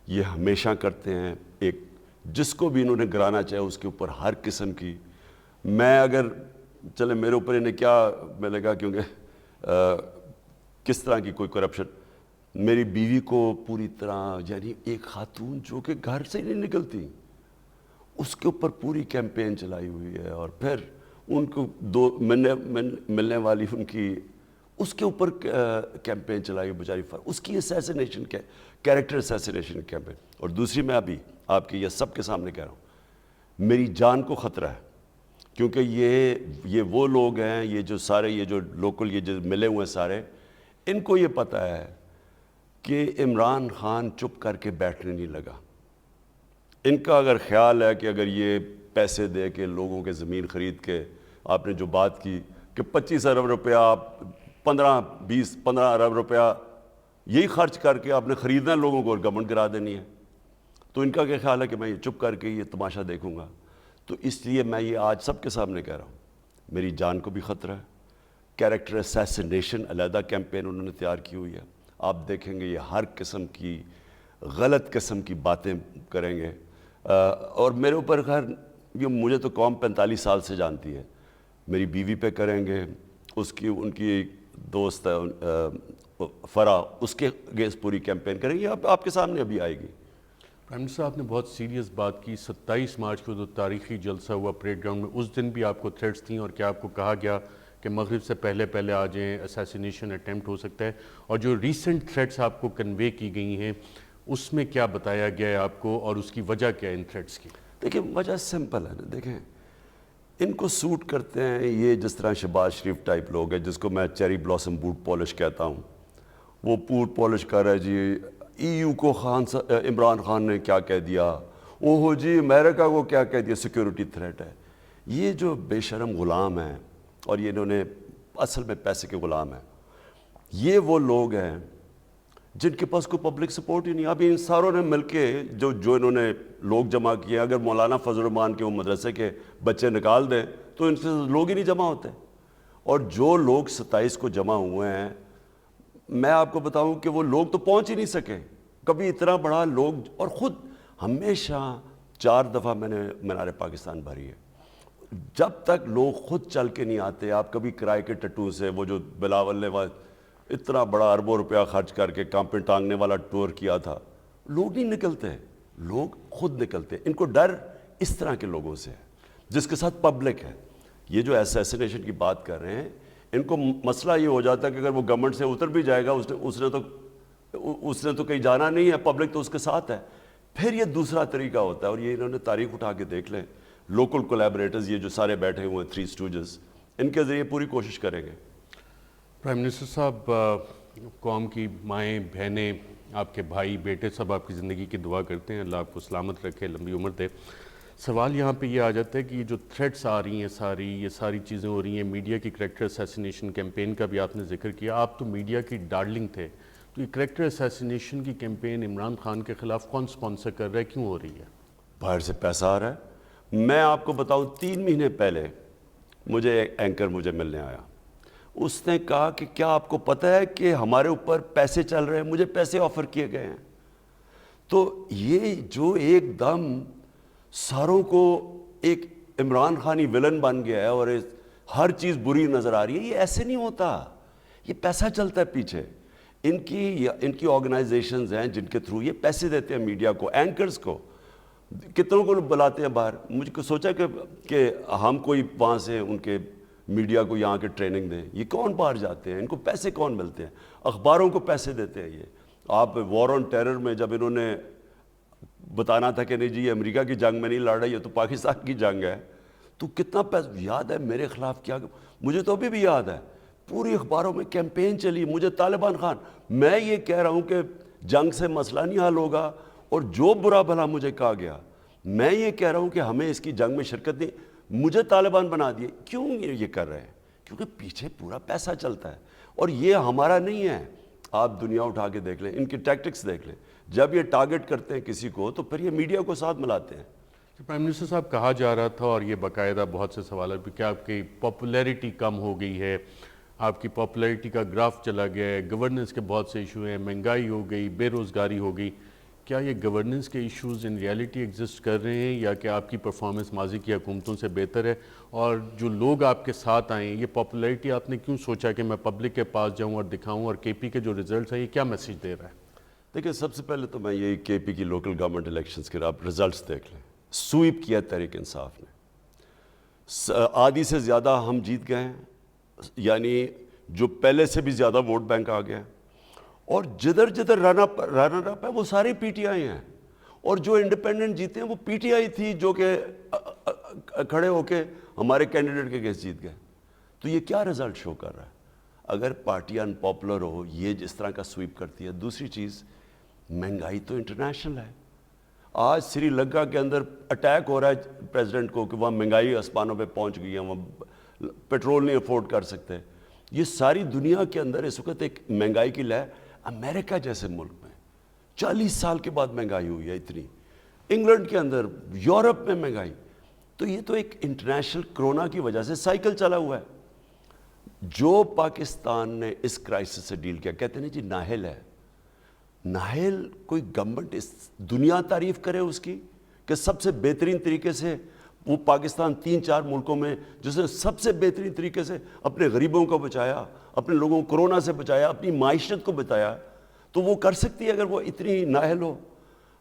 یہ ہمیشہ کرتے ہیں. ایک جس کو بھی انہوں نے گرانا چاہے اس کے اوپر ہر قسم کی, میں اگر چلے میرے اوپر انہیں کیا ملے گا, کیونکہ کس طرح کی کوئی کرپشن, میری بیوی کو پوری طرح, یعنی ایک خاتون جو کہ گھر سے ہی نہیں نکلتی, اس کے اوپر پوری کیمپین چلائی ہوئی ہے. اور پھر ان کو ملنے والی ان کی اس کے اوپر کیمپین چلائی ہوئی بیچاری, اس کی اسیسینیشن کیریکٹر اسیسینیشن کیمپین. اور دوسری میں ابھی آپ کے یہ سب کے سامنے کہہ رہا ہوں, میری جان کو خطرہ ہے, کیونکہ یہ وہ لوگ ہیں, یہ جو سارے یہ جو لوکل یہ جو ملے ہوئے سارے, ان کو یہ پتہ ہے کہ عمران خان چپ کر کے بیٹھنے نہیں لگا. ان کا اگر خیال ہے کہ اگر یہ پیسے دے کے لوگوں کے زمین خرید کے, آپ نے جو بات کی کہ 25 ارب روپیہ, 15 ارب روپیہ یہی خرچ کر کے آپ نے خریدنا ہے لوگوں کو اور گورنمنٹ گرا دینی ہے, تو ان کا کیا خیال ہے کہ میں یہ چپ کر کے یہ تماشا دیکھوں گا. تو اس لیے میں یہ آج سب کے سامنے کہہ رہا ہوں, میری جان کو بھی خطرہ ہے. کیریکٹر اسیسینیشن علیحدہ کیمپین انہوں نے تیار کی ہوئی ہے. آپ دیکھیں گے یہ ہر قسم کی غلط قسم کی باتیں کریں گے. اور میرے اوپر خیر یہ مجھے تو قوم 45 سال سے جانتی ہے, میری بیوی پہ کریں گے, ان کی دوست ہے فرا, اس کے اگینسٹ پوری کیمپین کریں گے. آپ کے سامنے ابھی آئے گی. پرائم منسٹر آپ نے بہت سیریس بات کی. 27 مارچ کو جو تاریخی جلسہ ہوا پریڈ گراؤنڈ میں, اس دن بھی آپ کو تھریٹس تھیں, اور کیا آپ کو کہا گیا کہ مغرب سے پہلے آ جائیں, اسیسینیشن اٹیمپٹ ہو سکتا ہے؟ اور جو ریسنٹ تھریٹس آپ کو کنوے کی گئی ہیں, اس میں کیا بتایا گیا ہے آپ کو, اور اس کی وجہ کیا ہے ان تھریٹس کی؟ دیکھیں وجہ سمپل ہے نا. دیکھیں ان کو سوٹ کرتے ہیں یہ جس طرح شہباز شریف ٹائپ لوگ ہیں, جس کو میں چیری بلاسم بوٹ پالش کہتا ہوں. وہ بوٹ پالش کر رہا ہے جی, ای یو کو عمران خان نے کیا کہہ دیا, اوہو جی امریکہ کو کیا کہہ دیا, سیکیورٹی تھریٹ ہے. یہ جو بے شرم غلام ہیں, اور یہ انہوں نے اصل میں پیسے کے غلام ہیں, یہ وہ لوگ ہیں جن کے پاس کوئی پبلک سپورٹ ہی نہیں. ابھی ان ساروں نے مل کے جو انہوں نے لوگ جمع کیے, اگر مولانا فضل الرحمان کے وہ مدرسے کے بچے نکال دیں تو ان سے لوگ ہی نہیں جمع ہوتے. اور جو لوگ 27 کو جمع ہوئے ہیں, میں آپ کو بتاؤں کہ وہ لوگ تو پہنچ ہی نہیں سکے کبھی اتنا بڑا لوگ. اور خود ہمیشہ 4 دفعہ میں نے مینار پاکستان بھری ہے. جب تک لوگ خود چل کے نہیں آتے, آپ کبھی کرائے کے ٹٹو سے, وہ جو بلاول نے اتنا بڑا اربوں روپیہ خرچ کر کے کانپیں ٹانگنے والا ٹور کیا تھا, لوگ نہیں نکلتے, لوگ خود نکلتے. ان کو ڈر اس طرح کے لوگوں سے ہے جس کے ساتھ پبلک ہے. یہ جو اسیسینیشن کی بات کر رہے ہیں, ان کو مسئلہ یہ ہو جاتا ہے کہ اگر وہ گورنمنٹ سے اتر بھی جائے گا, اس نے تو کہیں جانا نہیں ہے, پبلک تو اس کے ساتھ ہے. پھر یہ دوسرا طریقہ ہوتا ہے, اور یہ انہوں نے تاریخ اٹھا کے دیکھ لیں, لوکل کولیبریٹرز یہ جو سارے بیٹھے ہوئے ہیں 3 اسٹوجز, ان کے ذریعے پوری کوشش کریں گے. پرائم منسٹر صاحب, قوم کی مائیں بہنیں, آپ کے بھائی بیٹے سب آپ کی زندگی کی دعا کرتے ہیں, اللہ آپ کو سلامت رکھے, لمبی عمر دے. سوال یہاں پہ یہ آ جاتا ہے کہ یہ جو تھریٹس آ رہی ہیں یہ ساری چیزیں ہو رہی ہیں, میڈیا کی کریکٹر اسیسینیشن کیمپین کا بھی آپ نے ذکر کیا, آپ تو میڈیا کی ڈارلنگ تھے, تو یہ کریکٹر اسیسینیشن کی کیمپین عمران خان کے خلاف کون سپانسر کر رہا ہے, کیوں ہو رہی ہے؟ باہر سے پیسہ آ رہا ہے. میں آپ کو بتاؤں 3 مہینے پہلے مجھے ایک اینکر مجھے ملنے آیا, اس نے کہا کہ کیا آپ کو پتہ ہے کہ ہمارے اوپر پیسے چل رہے ہیں, مجھے پیسے آفر کیے گئے ہیں. تو یہ جو ایک دم ساروں کو ایک عمران خانی ولن بن گیا ہے اور ہر چیز بری نظر آ رہی ہے, یہ ایسے نہیں ہوتا, یہ پیسہ چلتا ہے پیچھے. ان کی آرگنائزیشنز ہیں جن کے تھرو یہ پیسے دیتے ہیں میڈیا کو, اینکرز کو, کتنوں کو بلاتے ہیں باہر. مجھ کو سوچا کہ ہم کوئی وہاں سے ان کے میڈیا کو یہاں کے ٹریننگ دیں. یہ کون باہر جاتے ہیں؟ ان کو پیسے کون ملتے ہیں؟ اخباروں کو پیسے دیتے ہیں یہ. آپ وار آن ٹیرر میں جب انہوں نے بتانا تھا کہ نہیں جی یہ امریکہ کی جنگ میں نہیں لڑ رہا، یہ تو پاکستان کی جنگ ہے، تو کتنا پیسہ یاد ہے میرے خلاف کیا. مجھے تو ابھی بھی یاد ہے پوری اخباروں میں کیمپین چلی. مجھے طالبان خان، میں یہ کہہ رہا ہوں کہ جنگ سے مسئلہ نہیں حل ہوگا، اور جو برا بھلا مجھے کہا گیا، میں یہ کہہ رہا ہوں کہ ہمیں اس کی جنگ میں شرکت نہیں. مجھے طالبان بنا دیے. کیوں یہ کر رہے ہیں؟ کیونکہ پیچھے پورا پیسہ چلتا ہے، اور یہ ہمارا نہیں ہے. آپ دنیا اٹھا کے دیکھ لیں، ان کی ٹیکٹکس دیکھ لیں. جب یہ ٹارگٹ کرتے ہیں کسی کو تو پھر یہ میڈیا کو ساتھ ملاتے ہیں. پرائم منسٹر صاحب، کہا جا رہا تھا، اور یہ باقاعدہ بہت سے سوالات بھی، کہ آپ کی پاپولیرٹی کم ہو گئی ہے، آپ کی پاپولیرٹی کا گراف چلا گیا ہے، گورننس کے بہت سے ایشو ہیں، مہنگائی ہو گئی، بے روزگاری ہو گئی. کیا یہ گورننس کے ایشوز ان ریالٹی ایگزسٹ کر رہے ہیں، یا کہ آپ کی پرفارمنس ماضی کی حکومتوں سے بہتر ہے؟ اور جو لوگ آپ کے ساتھ آئے ہیں، یہ پاپولیرٹی آپ نے کیوں سوچا کہ میں پبلک کے پاس جاؤں اور دکھاؤں، اور کے پی کے جو ریزلٹس ہیں یہ کیا میسیج دے رہا ہے؟ دیکھیں، سب سے پہلے تو میں یہی کے پی کی لوکل گورنمنٹ الیکشنز کے آپ رزلٹس دیکھ لیں. سویپ کیا تحریک انصاف نے، آدھی سے زیادہ ہم جیت گئے ہیں، یعنی جو پہلے سے بھی زیادہ ووٹ بینک آ گیا ہے. اور جدھر جدھر رنر اپ ہے وہ سارے پی ٹی آئی ہیں، اور جو انڈیپینڈنٹ جیتے ہیں وہ پی ٹی آئی تھی جو کہ کھڑے ہو کے ہمارے کینڈیڈیٹ کے کیس جیت گئے. تو یہ کیا رزلٹ شو کر رہا ہے؟ اگر پارٹی ان پاپولر ہو، یہ جس طرح کا سویپ کرتی ہے. دوسری چیز، مہنگائی تو انٹرنیشنل ہے. آج سری لنکا کے اندر اٹیک ہو رہا ہے پریزیڈنٹ کو کہ وہاں مہنگائی آسمانوں پہ پہنچ گئی ہے، وہاں پیٹرول نہیں افورڈ کر سکتے. یہ ساری دنیا کے اندر اس وقت ایک مہنگائی کی لہر. امریکہ جیسے ملک میں 40 سال کے بعد مہنگائی ہوئی ہے اتنی. انگلینڈ کے اندر، یورپ میں مہنگائی. تو یہ تو ایک انٹرنیشنل کرونا کی وجہ سے سائیکل چلا ہوا ہے. جو پاکستان نے اس کرائسس سے ڈیل کیا، کہتے ہیں جی نااہل ہے. نااہل کوئی گورنمنٹ اس دنیا تعریف کرے اس کی کہ سب سے بہترین طریقے سے وہ پاکستان 3-4 ملکوں میں جس نے سب سے بہترین طریقے سے اپنے غریبوں کو بچایا، اپنے لوگوں کو کورونا سے بچایا، اپنی معیشت کو بچایا، تو وہ کر سکتی ہے اگر وہ اتنی نااہل ہو.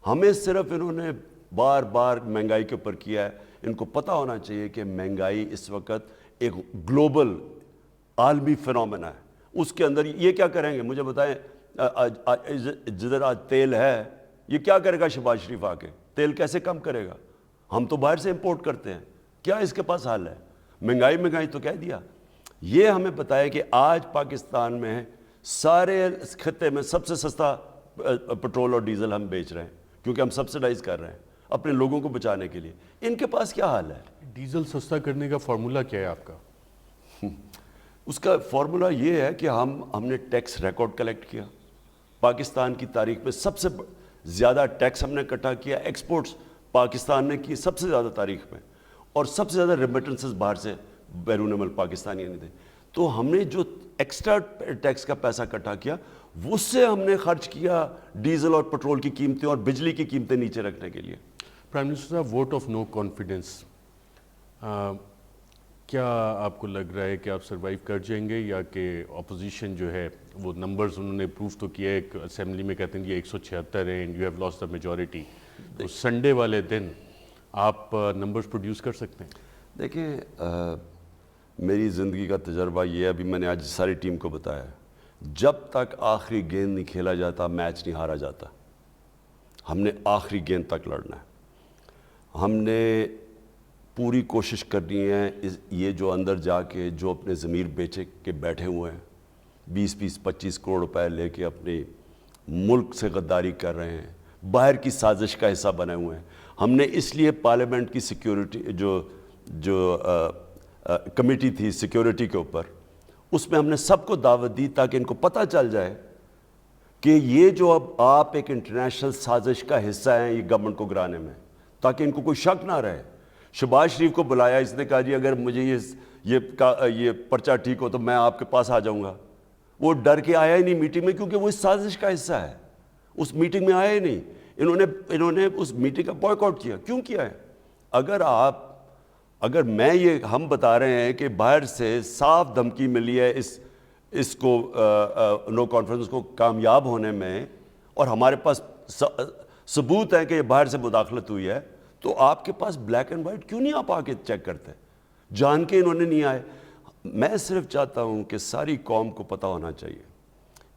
ہمیں صرف انہوں نے بار بار مہنگائی کے اوپر کیا ہے. ان کو پتہ ہونا چاہیے کہ مہنگائی اس وقت ایک گلوبل عالمی فنومینا ہے. اس کے اندر یہ کیا کریں گے مجھے بتائیں. جدھر آج تیل ہے، یہ کیا کرے گا شہباز شریف آ کے؟ تیل کیسے کم کرے گا؟ ہم تو باہر سے امپورٹ کرتے ہیں. کیا اس کے پاس حل ہے؟ مہنگائی تو کہہ دیا. یہ ہمیں بتایا کہ آج پاکستان میں سارے خطے میں سب سے سستا پٹرول اور ڈیزل ہم بیچ رہے ہیں، کیونکہ ہم سبسڈائز کر رہے ہیں اپنے لوگوں کو بچانے کے لیے. ان کے پاس کیا حال ہے؟ ڈیزل سستا کرنے کا فارمولہ کیا ہے آپ کا؟ اس کا فارمولہ یہ ہے کہ ہم نے ٹیکس ریکارڈ کلیکٹ کیا. پاکستان کی تاریخ میں سب سے زیادہ ٹیکس ہم نے اکٹھا کیا. ایکسپورٹس پاکستان نے کی سب سے زیادہ تاریخ میں، اور سب سے زیادہ ریمیٹنسز باہر سے بیرون ملک پاکستانیوں نے دے. تو ہم نے جو ایکسٹرا ٹیکس کا پیسہ اکٹھا کیا، اس سے ہم نے خرچ کیا ڈیزل اور پٹرول کی قیمتیں اور بجلی کی قیمتیں نیچے رکھنے کے لیے. پرائم منسٹر صاحب، ووٹ آف نو کانفیڈنس، کیا آپ کو لگ رہا ہے کہ آپ سروائیو کر جائیں گے، یا کہ اپوزیشن جو ہے وہ نمبرز انہوں نے پروف تو کیا ہے، ایک اسمبلی میں کہتے ہیں کہ 176 ہیں، and you have lost the majority. تو سنڈے والے دن آپ نمبرز پروڈیوس کر سکتے ہیں؟ دیکھیں، میری زندگی کا تجربہ یہ ہے، ابھی میں نے آج ساری ٹیم کو بتایا، جب تک آخری گیند نہیں کھیلا جاتا میچ نہیں ہارا جاتا. ہم نے آخری گیند تک لڑنا ہے. ہم نے پوری کوشش کرنی ہے. یہ جو اندر جا کے جو اپنے ضمیر بیچے کے بیٹھے ہوئے ہیں، 20-25 کروڑ روپے لے کے اپنے ملک سے غداری کر رہے ہیں، باہر کی سازش کا حصہ بنے ہوئے ہیں. ہم نے اس لیے پارلیمنٹ کی سیکیورٹی جو کمیٹی تھی سیکیورٹی کے اوپر، اس میں ہم نے سب کو دعوت دی تاکہ ان کو پتہ چل جائے کہ یہ جو اب آپ ایک انٹرنیشنل سازش کا حصہ ہیں یہ گورنمنٹ کو گرانے میں، تاکہ ان کو کوئی شک نہ رہے. شہباز شریف کو بلایا، اس نے کہا جی اگر مجھے یہ پرچہ ٹھیک ہو تو میں آپ کے پاس آ جاؤں گا. وہ ڈر کے آیا ہی نہیں میٹنگ میں، کیونکہ وہ اس سازش کا حصہ ہے. اس میٹنگ میں آیا ہی نہیں. انہوں نے اس میٹنگ کا بوائکاٹ کیا. کیوں کیا ہے؟ اگر ہم بتا رہے ہیں کہ باہر سے صاف دھمکی ملی ہے اس کو نو کانفرنس کو کامیاب ہونے میں، اور ہمارے پاس ثبوت ہے کہ یہ باہر سے مداخلت ہوئی ہے، تو آپ کے پاس بلیک اینڈ وائٹ کیوں نہیں آپ آ کے چیک کرتے؟ جان کے انہوں نے نہیں آئے. میں صرف چاہتا ہوں کہ ساری قوم کو پتہ ہونا چاہیے،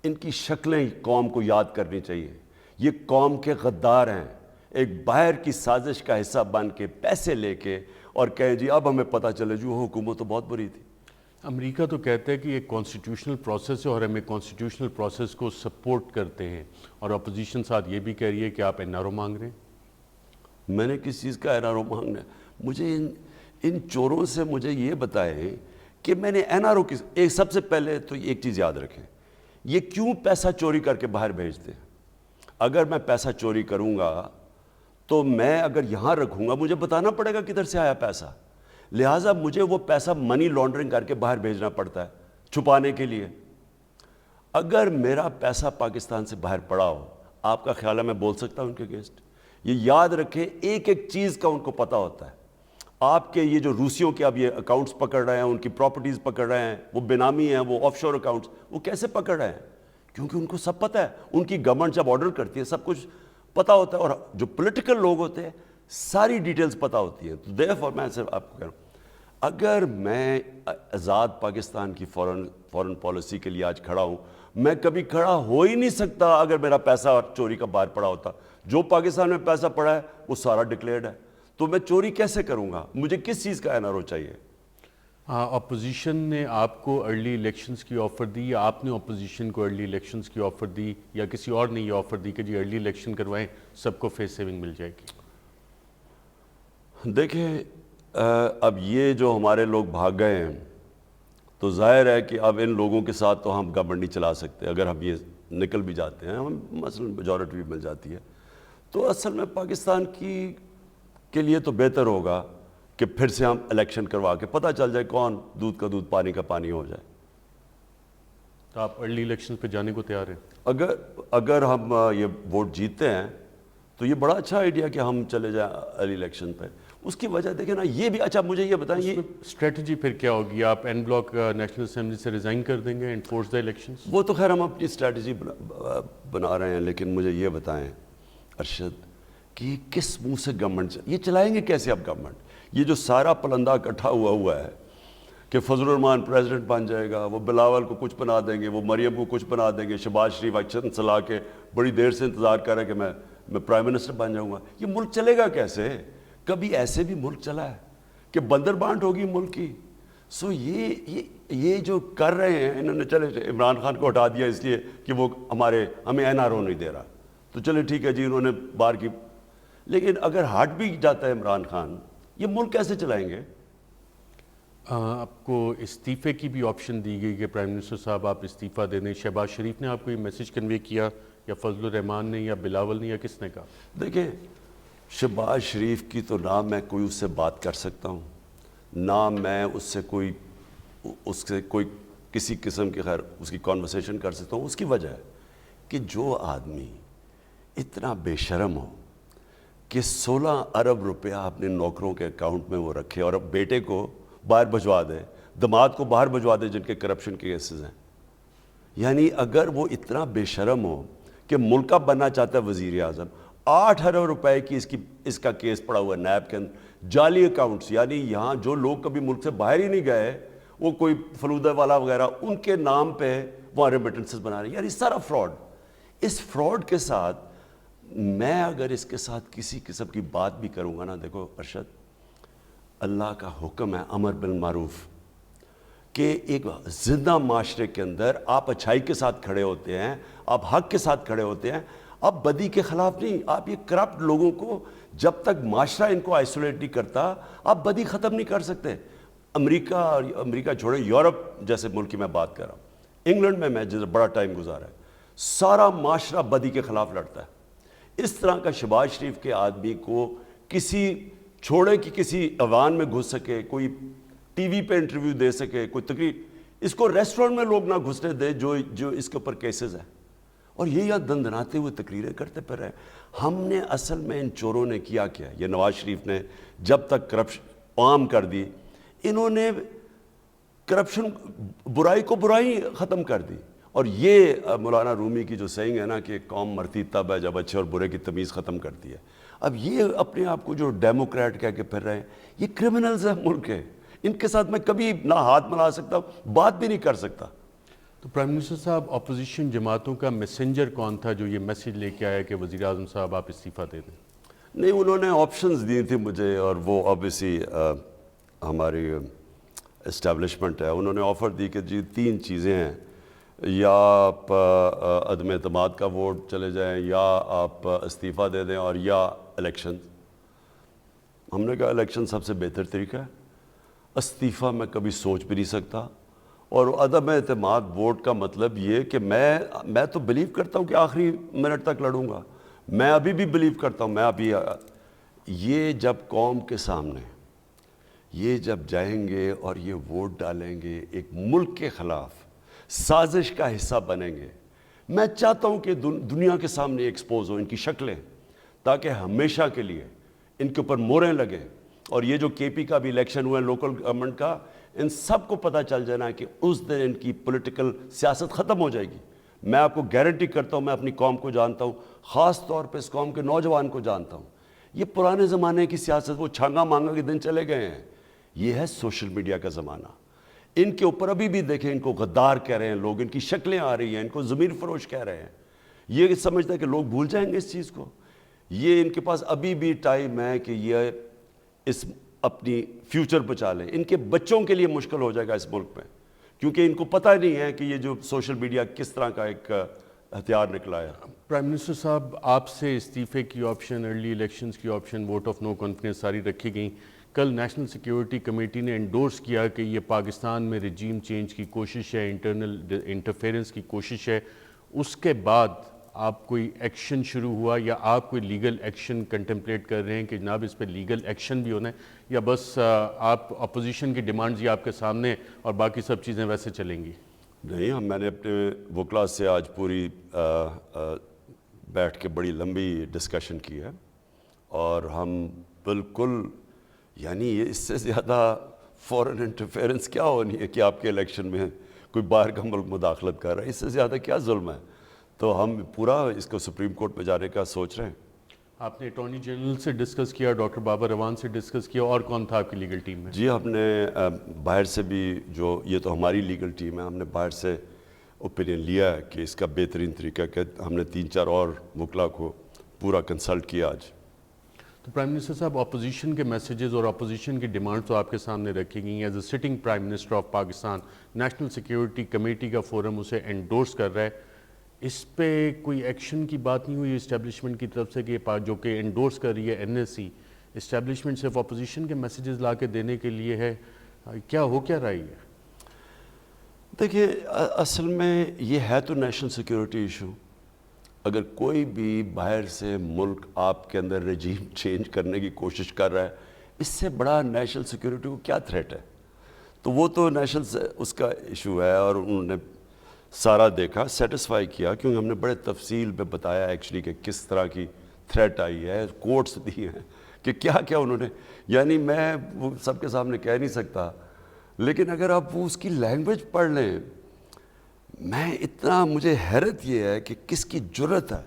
ان کی شکلیں قوم کو یاد کرنی چاہیے. یہ قوم کے غدار ہیں، ایک باہر کی سازش کا حصہ بن کے پیسے لے کے اور کہیں جی اب ہمیں پتہ چلے جو حکومت تو بہت بری تھی. امریکہ تو کہتا ہے کہ یہ کانسٹیٹیوشنل پروسیس ہے اور ہمیں کانسٹیٹیوشنل پروسیس کو سپورٹ کرتے ہیں، اور اپوزیشن ساتھ یہ بھی کہہ رہی ہے کہ آپ NRO مانگ رہے ہیں. میں نے کس چیز کا NRO مانگنا ہے؟ مجھے ان چوروں سے مجھے یہ بتائیں کہ میں نے NRO کی ایک سب سے پہلے تو ایک چیز یاد رکھیں، یہ کیوں پیسہ چوری کر کے باہر بھیجتے ہیں؟ اگر میں پیسہ چوری کروں گا تو میں اگر یہاں رکھوں گا مجھے بتانا پڑے گا کدھر سے آیا پیسہ، لہٰذا مجھے وہ پیسہ منی لانڈرنگ کر کے باہر بھیجنا پڑتا ہے چھپانے کے لیے. اگر میرا پیسہ پاکستان سے باہر پڑا ہو، آپ کا خیال ہے میں بول سکتا ہوں ان کے اگینسٹ؟ یہ یاد رکھیں، ایک ایک چیز کا ان کو پتہ ہوتا ہے. آپ کے یہ جو روسیوں کے اب یہ اکاؤنٹس پکڑ رہے ہیں، ان کی پراپرٹیز پکڑ رہے ہیں، وہ بینامی ہیں، وہ آف شور اکاؤنٹس، وہ کیسے پکڑ رہے ہیں؟ کیونکہ ان کو سب پتہ ہے، ان کی گورنمنٹ جب آرڈر کرتی ہے سب کچھ پتہ ہوتا ہے، اور جو پولیٹیکل لوگ ہوتے ہیں ساری ڈیٹیلز پتہ ہوتی ہیں. تو دیرفور میں صرف آپ کو کہہ رہا ہوں، اگر میں آزاد پاکستان کی فورن پالیسی کے لیے آج کھڑا ہوں، میں کبھی کھڑا ہو ہی نہیں سکتا اگر میرا پیسہ چوری کا باہر پڑا ہوتا. جو پاکستان میں پیسہ پڑا ہے وہ سارا ڈکلیئرڈ ہے، تو میں چوری کیسے کروں گا؟ مجھے کس چیز کا NRO چاہیے؟ اپوزیشن نے آپ کو ارلی الیکشنز کی آفر دی، یا آپ نے اپوزیشن کو ارلی الیکشنز کی آفر دی، یا کسی اور نے یہ آفر دی کہ جی ارلی الیکشن کروائیں سب کو فیس سیونگ مل جائے گی؟ دیکھیں اب یہ جو ہمارے لوگ بھاگ گئے ہیں تو ظاہر ہے کہ اب ان لوگوں کے ساتھ تو ہم گورنمنٹ نہیں چلا سکتے. اگر ہم یہ نکل بھی جاتے ہیں، ہم مثلا میجورٹی بھی مل جاتی ہے، تو اصل میں پاکستان کے لیے تو بہتر ہوگا کہ پھر سے ہم الیکشن کروا کے پتہ چل جائے کون دودھ کا دودھ پانی کا پانی ہو جائے. تو آپ ارلی الیکشن پہ جانے کو تیار ہیں؟ اگر ہم یہ ووٹ جیتتے ہیں تو یہ بڑا اچھا آئیڈیا کہ ہم چلے جائیں ارلی الیکشن پہ. اس کی وجہ دیکھیں نا، یہ بھی اچھا مجھے یہ بتائیں، یہ اسٹریٹجی پھر کیا ہوگی؟ آپ این بلاک نیشنل اسمبلی سے ریزائن کر دیں گے اینڈ فورس دا الیکشنز؟ وہ تو خیر ہم اپنی اسٹریٹجی بنا رہے ہیں، لیکن مجھے یہ بتائیں ارشد کہ کس منہ سے گورنمنٹ یہ چلائیں گے کیسے اب گورنمنٹ؟ یہ جو سارا پلندہ اکٹھا ہوا ہے کہ فضل الرحمان پریزیڈنٹ بن جائے گا، وہ بلاول کو کچھ بنا دیں گے، وہ مریم کو کچھ بنا دیں گے، شہباز شریف اکثر چلا کے بڑی دیر سے انتظار کر رہا ہے کہ میں پرائم منسٹر بن جاؤں گا. یہ ملک چلے گا کیسے؟ کبھی ایسے بھی ملک چلا ہے کہ بندر بانٹ ہوگی ملک کی. سو یہ جو کر رہے ہیں انہوں نے، چلے عمران خان کو ہٹا دیا اس لیے کہ وہ ہمیں NRO نہیں دے رہا، تو چلے ٹھیک ہے جی انہوں نے بار کی. لیکن اگر ہٹ بھی جاتا ہے عمران خان، یہ ملک کیسے چلائیں گے؟ آپ کو استعفے کی بھی آپشن دی گئی کہ پرائم منسٹر صاحب آپ استعفیٰ دے دیں. شہباز شریف نے آپ کو یہ میسج کنوے کیا، یا فضل الرحمان نے، یا بلاول نے، یا کس نے کہا؟ دیکھیں شہباز شریف کی تو نہ میں کوئی اس سے بات کر سکتا ہوں، نہ میں اس سے کوئی کسی قسم کی خیر اس کی کانورسیشن کر سکتا ہوں. اس کی وجہ ہے کہ جو آدمی اتنا بے شرم ہو کہ 16 ارب روپیہ اپنے نوکروں کے اکاؤنٹ میں وہ رکھے اور اب بیٹے کو باہر بھجوا دے، دماد کو باہر بھجوا دے جن کے کرپشن کے کیسز ہیں. یعنی اگر وہ اتنا بے شرم ہو کہ ملک کا بننا چاہتا ہے وزیر اعظم، 8 ارب روپے کی اس کا کیس پڑا ہوا ہے نیب کے اندر، جعلی اکاؤنٹس. یعنی یہاں جو لوگ کبھی ملک سے باہر ہی نہیں گئے، وہ کوئی فلودہ والا وغیرہ، ان کے نام پہ وہاں ریمیٹنسز بنا رہے ہیں. یعنی سارا فراڈ. اس فراڈ کے ساتھ میں اگر اس کے ساتھ کسی قسم کی بات بھی کروں گا نا، دیکھو ارشد، اللہ کا حکم ہے امر بالمعروف، کہ ایک زندہ معاشرے کے اندر آپ اچھائی کے ساتھ کھڑے ہوتے ہیں، آپ حق کے ساتھ کھڑے ہوتے ہیں، آپ بدی کے خلاف نہیں. آپ یہ کرپٹ لوگوں کو جب تک معاشرہ ان کو آئسولیٹ نہیں کرتا، آپ بدی ختم نہیں کر سکتے. امریکہ چھوڑے، یورپ جیسے ملک کی میں بات کر رہا ہوں، انگلینڈ میں جس بڑا ٹائم گزارا ہے، سارا معاشرہ بدی کے خلاف لڑتا ہے. اس طرح کا شہباز شریف کے آدمی کو کسی چھوڑے کہ کسی ایوان میں گھس سکے، کوئی ٹی وی پہ انٹرویو دے سکے، کوئی تقریر، اس کو ریسٹورنٹ میں لوگ نہ گھسنے دے جو اس کے اوپر کیسز ہیں، اور یہ یاد دندناتے ہوئے تقریریں کرتے پھر رہے. ہم نے اصل میں ان چوروں نے کیا یہ نواز شریف نے جب تک کرپشن عام کر دی، انہوں نے کرپشن برائی کو برائی ختم کر دی. اور یہ مولانا رومی کی جو سینگ ہے نا کہ قوم مرتی تب ہے جب اچھے اور برے کی تمیز ختم کرتی ہے. اب یہ اپنے آپ کو جو ڈیموکریٹ کہہ کے پھر رہے ہیں، یہ کرمنلز ہیں ملک کے. ان کے ساتھ میں کبھی نہ ہاتھ ملا سکتا ہوں، بات بھی نہیں کر سکتا. تو پرائم منسٹر صاحب اپوزیشن جماعتوں کا میسنجر کون تھا جو یہ میسج لے کے آیا کہ وزیر اعظم صاحب آپ استعفیٰ دے دیں؟ نہیں، انہوں نے آپشنز دی تھی مجھے، اور وہ آبویسلی ہماری اسٹیبلشمنٹ ہے، انہوں نے آفر دی کہ جی 3 چیزیں ہیں، یا آپ عدم اعتماد کا ووٹ چلے جائیں، یا آپ استعفیٰ دے دیں، اور یا الیکشن. ہم نے کہا الیکشن سب سے بہتر طریقہ ہے، استعفیٰ میں کبھی سوچ بھی نہیں سکتا. اور عدم اعتماد ووٹ کا مطلب یہ کہ میں تو بلیو کرتا ہوں کہ آخری منٹ تک لڑوں گا، میں ابھی بھی بلیو کرتا ہوں، یہ جب قوم کے سامنے یہ جب جائیں گے اور یہ ووٹ ڈالیں گے، ایک ملک کے خلاف سازش کا حصہ بنیں گے. میں چاہتا ہوں کہ دنیا کے سامنے ایکسپوز ہوں ان کی شکلیں، تاکہ ہمیشہ کے لیے ان کے اوپر موریں لگیں. اور یہ جو کے پی کا بھی الیکشن ہوا ہے لوکل گورنمنٹ کا، ان سب کو پتہ چل جانا ہے کہ اس دن ان کی پولیٹیکل سیاست ختم ہو جائے گی. میں آپ کو گارنٹی کرتا ہوں، میں اپنی قوم کو جانتا ہوں، خاص طور پہ اس قوم کے نوجوان کو جانتا ہوں. یہ پرانے زمانے کی سیاست، وہ چھانگا مانگا کے دن چلے گئے ہیں. یہ ہے سوشل میڈیا کا زمانہ. ان کے اوپر ابھی بھی دیکھیں، ان کو غدار کہہ رہے ہیں لوگ، ان کی شکلیں آ رہی ہیں، ان کو ضمیر فروش کہہ رہے ہیں. یہ سمجھتا ہے کہ لوگ بھول جائیں گے اس چیز کو. یہ ان کے پاس ابھی بھی ٹائم ہے کہ یہ اس اپنی فیوچر بچا لیں. ان کے بچوں کے لیے مشکل ہو جائے گا اس ملک میں، کیونکہ ان کو پتہ نہیں ہے کہ یہ جو سوشل میڈیا کس طرح کا ایک ہتھیار نکلا ہے. پرائم منسٹر صاحب، آپ سے استعفے کی آپشن، ارلی الیکشنز کی option, vote of no confidence ساری رکھی گئیں. کل نیشنل سیکیورٹی کمیٹی نے انڈورس کیا کہ یہ پاکستان میں رجیم چینج کی کوشش ہے، انٹرنل انٹرفیرنس کی کوشش ہے. اس کے بعد آپ کوئی ایکشن شروع ہوا، یا آپ کوئی لیگل ایکشن کنٹمپلیٹ کر رہے ہیں کہ جناب اس پہ لیگل ایکشن بھی ہونا ہے، یا بس آپ اپوزیشن کی ڈیمانڈز یہ آپ کے سامنے اور باقی سب چیزیں ویسے چلیں گی؟ نہیں، میں نے اپنے وکلا سے آج پوری بیٹھ کے بڑی لمبی ڈسکشن کی ہے، اور ہم بالکل یعنی اس سے زیادہ فورن انٹرفیرنس کیا ہونی ہے کہ آپ کے الیکشن میں کوئی باہر کا ملک مداخلت کر رہا ہے. اس سے زیادہ کیا ظلم ہے. تو ہم پورا اس کو سپریم کورٹ میں جانے کا سوچ رہے ہیں. آپ نے اٹارنی جنرل سے ڈسکس کیا، ڈاکٹر بابر روان سے ڈسکس کیا، اور کون تھا آپ کی لیگل ٹیم میں؟ جی، ہم نے باہر سے بھی، جو یہ تو ہماری لیگل ٹیم ہے، ہم نے باہر سے اوپینین لیا ہے کہ اس کا بہترین طریقہ کہ ہم نے 3-4 اور وکلا کو پورا کنسلٹ کیا آج. تو پرائم منسٹر صاحب، اپوزیشن کے میسیجز اور اپوزیشن کی ڈیمانڈ تو آپ کے سامنے رکھی گئی ہیں. As a sitting prime minister of Pakistan, national security committee کا فورم اسے انڈورس کر رہا ہے. اس پہ کوئی ایکشن کی بات نہیں ہوئی اسٹیبلشمنٹ کی طرف سے کہ جو کہ انڈورس کر رہی ہے این ایس سی؟ اسٹیبلشمنٹ صرف اپوزیشن کے میسیجز لا کے دینے کے لیے ہے، کیا ہو کیا رہی ہے؟ دیکھیے، اصل میں یہ ہے تو نیشنل سیکیورٹی ایشو. اگر کوئی بھی باہر سے ملک آپ کے اندر رجیم چینج کرنے کی کوشش کر رہا ہے، اس سے بڑا نیشنل سیکیورٹی کو کیا تھریٹ ہے؟ تو وہ تو نیشنل اس کا ایشو ہے، اور انہوں نے سارا دیکھا، سیٹسفائی کیا، کیونکہ ہم نے بڑے تفصیل پہ بتایا ایکچولی کہ کس طرح کی تھریٹ آئی ہے، کوٹس دی ہیں کہ کیا کیا انہوں نے. یعنی میں وہ سب کے سامنے کہہ نہیں سکتا، لیکن اگر آپ وہ اس کی لینگویج پڑھ لیں، مجھے حیرت یہ ہے کہ کس کی جرت ہے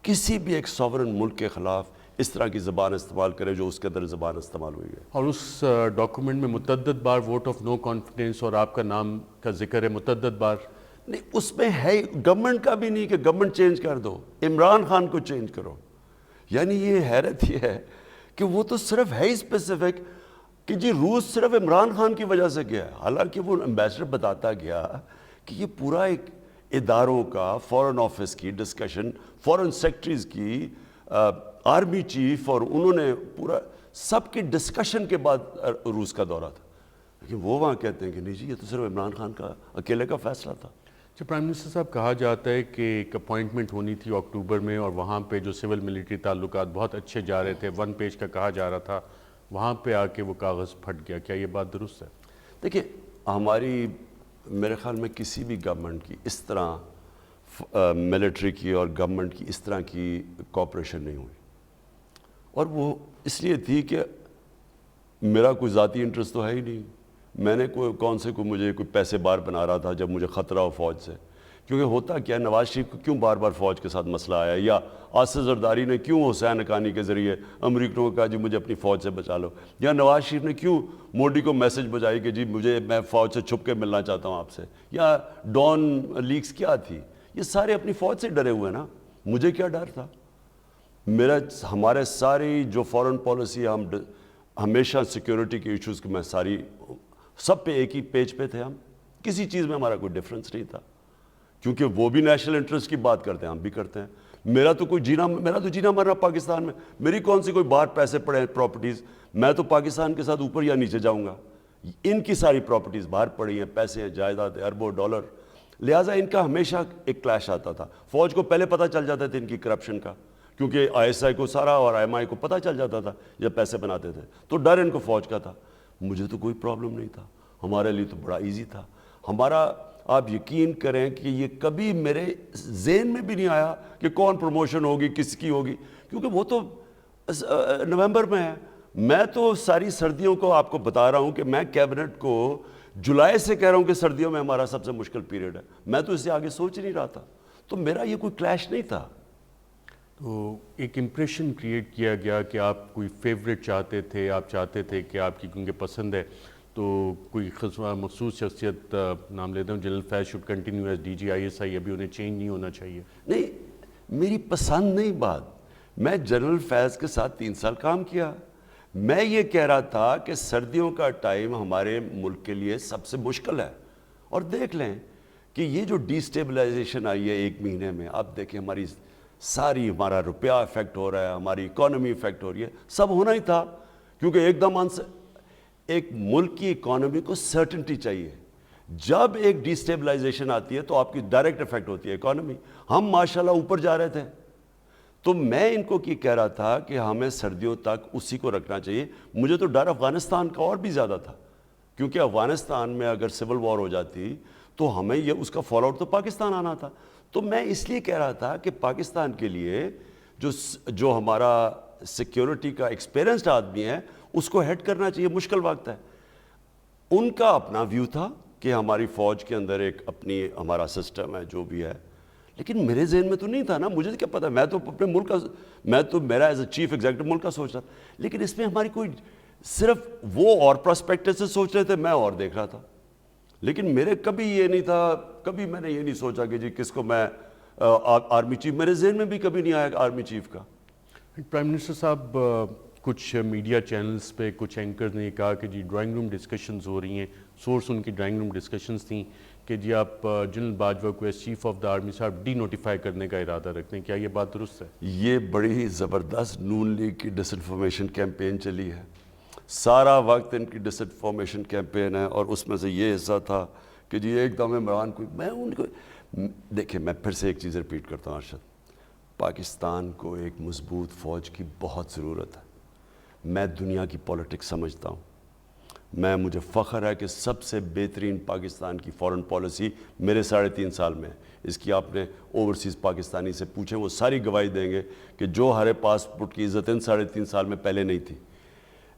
کسی بھی ایک سوورن ملک کے خلاف اس طرح کی زبان استعمال کرے جو اس کے اندر زبان استعمال ہوئی ہے. اور اس ڈاکومنٹ میں متعدد بار ووٹ آف نو کانفیڈنس اور آپ کا نام کا ذکر ہے، متعدد بار. نہیں، اس میں ہے گورنمنٹ کا بھی نہیں کہ گورنمنٹ چینج کر دو، عمران خان کو چینج کرو. یعنی یہ حیرت یہ ہے کہ وہ تو صرف ہے ہی اسپیسیفک کہ جی روس صرف عمران خان کی وجہ سے گیا ہے، حالانکہ وہ ایمبیسڈر بتاتا گیا کہ یہ پورا ایک اداروں کا، فورن آفس کی ڈسکشن، فورن سیکٹریز کی، آرمی چیف، اور انہوں نے پورا سب کی ڈسکشن کے بعد روس کا دورہ تھا. لیکن وہ وہاں کہتے ہیں کہ نہیں جی، یہ تو صرف عمران خان کا اکیلے کا فیصلہ تھا. پرائم منسٹر صاحب، کہا جاتا ہے کہ ایک اپوائنٹمنٹ ہونی تھی اکتوبر میں، اور وہاں پہ جو سول ملٹری تعلقات بہت اچھے جا رہے تھے، 1 پیج کا کہا جا رہا تھا، وہاں پہ آ کے وہ کاغذ پھٹ گیا. کیا یہ بات درست ہے؟ دیکھیں، ہماری میرے خیال میں کسی بھی گورنمنٹ کی اس طرح ملٹری کی اور گورنمنٹ کی اس طرح کی کوآپریشن نہیں ہوئی. اور وہ اس لیے تھی کہ میرا کوئی ذاتی انٹرسٹ تو ہے ہی نہیں. میں نے مجھے کوئی پیسے بار بنا رہا تھا جب مجھے خطرہ ہو فوج سے. کیونکہ ہوتا کیا نواز شریف کو کیوں بار بار فوج کے ساتھ مسئلہ آیا, یا آصف زرداری نے کیوں حسین حقانی کے ذریعے امریکنوں کو کہا جی مجھے اپنی فوج سے بچا لو, یا نواز شریف نے کیوں مودی کو میسج بجائی کہ جی میں فوج سے چھپ کے ملنا چاہتا ہوں آپ سے, یا ڈان لیکس کیا تھی, یہ سارے اپنی فوج سے ڈرے ہوئے نا. مجھے کیا ڈر تھا؟ ہمارے ساری جو فورن پالیسی, ہم ہمیشہ سیکیورٹی کے ایشوز میں سب پہ ایک ہی پیج پہ تھے, ہم کسی چیز میں ہمارا کوئی ڈفرینس نہیں تھا, کیونکہ وہ بھی نیشنل انٹرسٹ کی بات کرتے ہیں, ہم بھی کرتے ہیں. میرا تو جینا مرنا پاکستان میں, میری کون سی کوئی باہر پیسے پڑے ہیں پراپرٹیز, میں تو پاکستان کے ساتھ اوپر یا نیچے جاؤں گا. ان کی ساری پراپرٹیز باہر پڑی ہیں, پیسے ہیں, جائیداد ہے, اربوں ڈالر, لہٰذا ان کا ہمیشہ ایک کلیش آتا تھا. فوج کو پہلے پتہ چل جاتا تھا ان کی کرپشن کا, کیونکہ ISI کو سارا اور IMI کو پتہ چل جاتا تھا جب پیسے بناتے تھے, تو ڈر ان کو فوج کا تھا. مجھے تو کوئی پرابلم نہیں تھا, ہمارے لیے تو بڑا ایزی تھا. آپ یقین کریں کہ یہ کبھی میرے ذہن میں بھی نہیں آیا کہ کون پروموشن ہوگی, کس کی ہوگی, کیونکہ وہ تو نومبر میں ہے. میں تو ساری سردیوں کو آپ کو بتا رہا ہوں کہ میں کیبنٹ کو جولائی سے کہہ رہا ہوں کہ سردیوں میں ہمارا سب سے مشکل پیریڈ ہے. میں تو اس سے آگے سوچ نہیں رہا تھا, تو میرا یہ کوئی کلیش نہیں تھا. تو ایک امپریشن کریٹ کیا گیا کہ آپ کوئی فیوریٹ چاہتے تھے, آپ چاہتے تھے کہ آپ کی کیونکہ پسند ہے تو کوئی مخصوص شخصیت, نام لیتا ہوں general Faiz should continue as DG ISI, ابھی انہیں چینج نہیں ہونا چاہیے. نہیں, میری پسند نہیں بات, میں جنرل فیض کے ساتھ 3 سال کام کیا. میں یہ کہہ رہا تھا کہ سردیوں کا ٹائم ہمارے ملک کے لیے سب سے مشکل ہے, اور دیکھ لیں کہ یہ جو ڈی اسٹیبلائزیشن آئی ہے 1 مہینے میں, آپ دیکھیں ہمارا روپیہ افیکٹ ہو رہا ہے, ہماری اکانومی افیکٹ ہو رہی ہے, سب ہونا ہی تھا, کیونکہ ایک دم ایک ملک کی اکانومی کو سرٹنٹی چاہیے. جب ایک ڈی اسٹیبلائزیشن آتی ہے تو آپ کی ڈائریکٹ افیکٹ ہوتی ہے اکانومی. ہم ماشاءاللہ اوپر جا رہے تھے, تو میں ان کو کہہ رہا تھا کہ ہمیں سردیوں تک اسی کو رکھنا چاہیے. مجھے تو ڈر افغانستان کا اور بھی زیادہ تھا, کیونکہ افغانستان میں اگر سول وار ہو جاتی تو ہمیں اس کا فال آؤٹ تو پاکستان آنا تھا. تو میں اس لیے کہہ رہا تھا کہ پاکستان کے لیے جو ہمارا سیکیورٹی کا ایکسپیرینسڈ آدمی ہے اس کو ہیڈ کرنا چاہیے, مشکل وقت ہے. ان کا اپنا ویو تھا کہ ہماری فوج کے اندر ایک اپنی ہمارا سسٹم ہے جو بھی ہے, لیکن میرے ذہن میں تو نہیں تھا نا. مجھے کیا پتا, میں تو اپنے ملک کا, میرا ایز اے چیف ایگزیکٹو ملک کا سوچ رہا تھا, لیکن اس میں ہماری کوئی صرف وہ اور پرسپیکٹو سے سوچ رہے تھے, میں اور دیکھ رہا تھا. لیکن میرے کبھی یہ نہیں تھا, کبھی میں نے یہ نہیں سوچا کہ جی کس کو میں آرمی چیف, میرے ذہن میں بھی کبھی نہیں آیا آرمی چیف کا. پرائم منسٹر صاحب, کچھ میڈیا چینلز پہ کچھ اینکرز نے یہ کہا کہ جی ڈرائنگ روم ڈسکشنز ہو رہی ہیں, سورس ان کی ڈرائنگ روم ڈسکشنز تھیں کہ جی آپ جنرل باجوہ کو as chief of the army صاحب ڈی نوٹیفائی کرنے کا ارادہ رکھتے ہیں, کیا یہ بات درست ہے؟ یہ بڑی زبردست نون لیگ کی ڈس انفارمیشن کیمپین چلی ہے, سارا وقت ان کی ڈس انفارمیشن کیمپین ہے, اور اس میں سے یہ حصہ تھا کہ جی ایک دم عمران کو, میں ان کو دیکھیں, میں پھر سے ایک چیز ریپیٹ کرتا ہوں ارشد, پاکستان کو ایک مضبوط فوج کی بہت ضرورت ہے. میں دنیا کی پولیٹکس سمجھتا ہوں, مجھے فخر ہے کہ سب سے بہترین پاکستان کی فورن پالیسی میرے 3.5 سال میں ہے. اس کی آپ نے اوورسیز پاکستانی سے پوچھیں, وہ ساری گواہی دیں گے کہ جو ہرے پاسپورٹ کی عزت ان 3.5 سال میں پہلے نہیں تھی.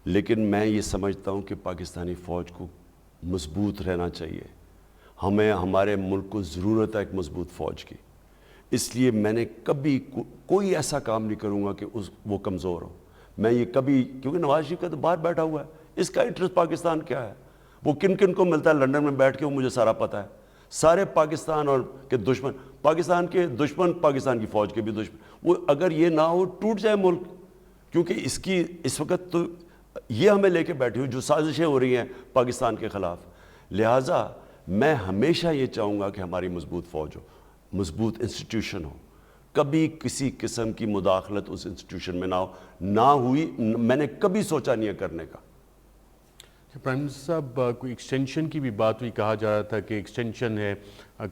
لیکن میں یہ سمجھتا ہوں کہ پاکستانی فوج کو مضبوط رہنا چاہیے, ہمیں ہمارے ملک کو ضرورت ہے ایک مضبوط فوج کی. اس لیے میں نے کبھی کوئی ایسا کام نہیں کروں گا کہ وہ کمزور ہو. میں یہ کبھی, کیونکہ نواز شریف کا تو باہر بیٹھا ہوا ہے, اس کا انٹرسٹ پاکستان کیا ہے, وہ کن کن کو ملتا ہے لنڈن میں بیٹھ کے, وہ مجھے سارا پتہ ہے. سارے پاکستان اور کے دشمن, پاکستان کے دشمن پاکستان کی فوج کے بھی دشمن, وہ اگر یہ نہ ہو ٹوٹ جائے ملک. کیونکہ اس وقت تو یہ ہمیں لے کے بیٹھی ہوئی جو سازشیں ہو رہی ہیں پاکستان کے خلاف. لہٰذا میں ہمیشہ یہ چاہوں گا کہ ہماری مضبوط فوج ہو, مضبوط انسٹیٹیوشن ہو, کبھی کسی قسم کی مداخلت اس انسٹیٹیوشن میں نہ ہوئی, میں نے کبھی سوچا نہیں ہے کرنے کا. پرائم منسٹر صاحب, کوئی ایکسٹینشن کی بھی بات ہوئی, کہا جا رہا تھا کہ ایکسٹینشن ہے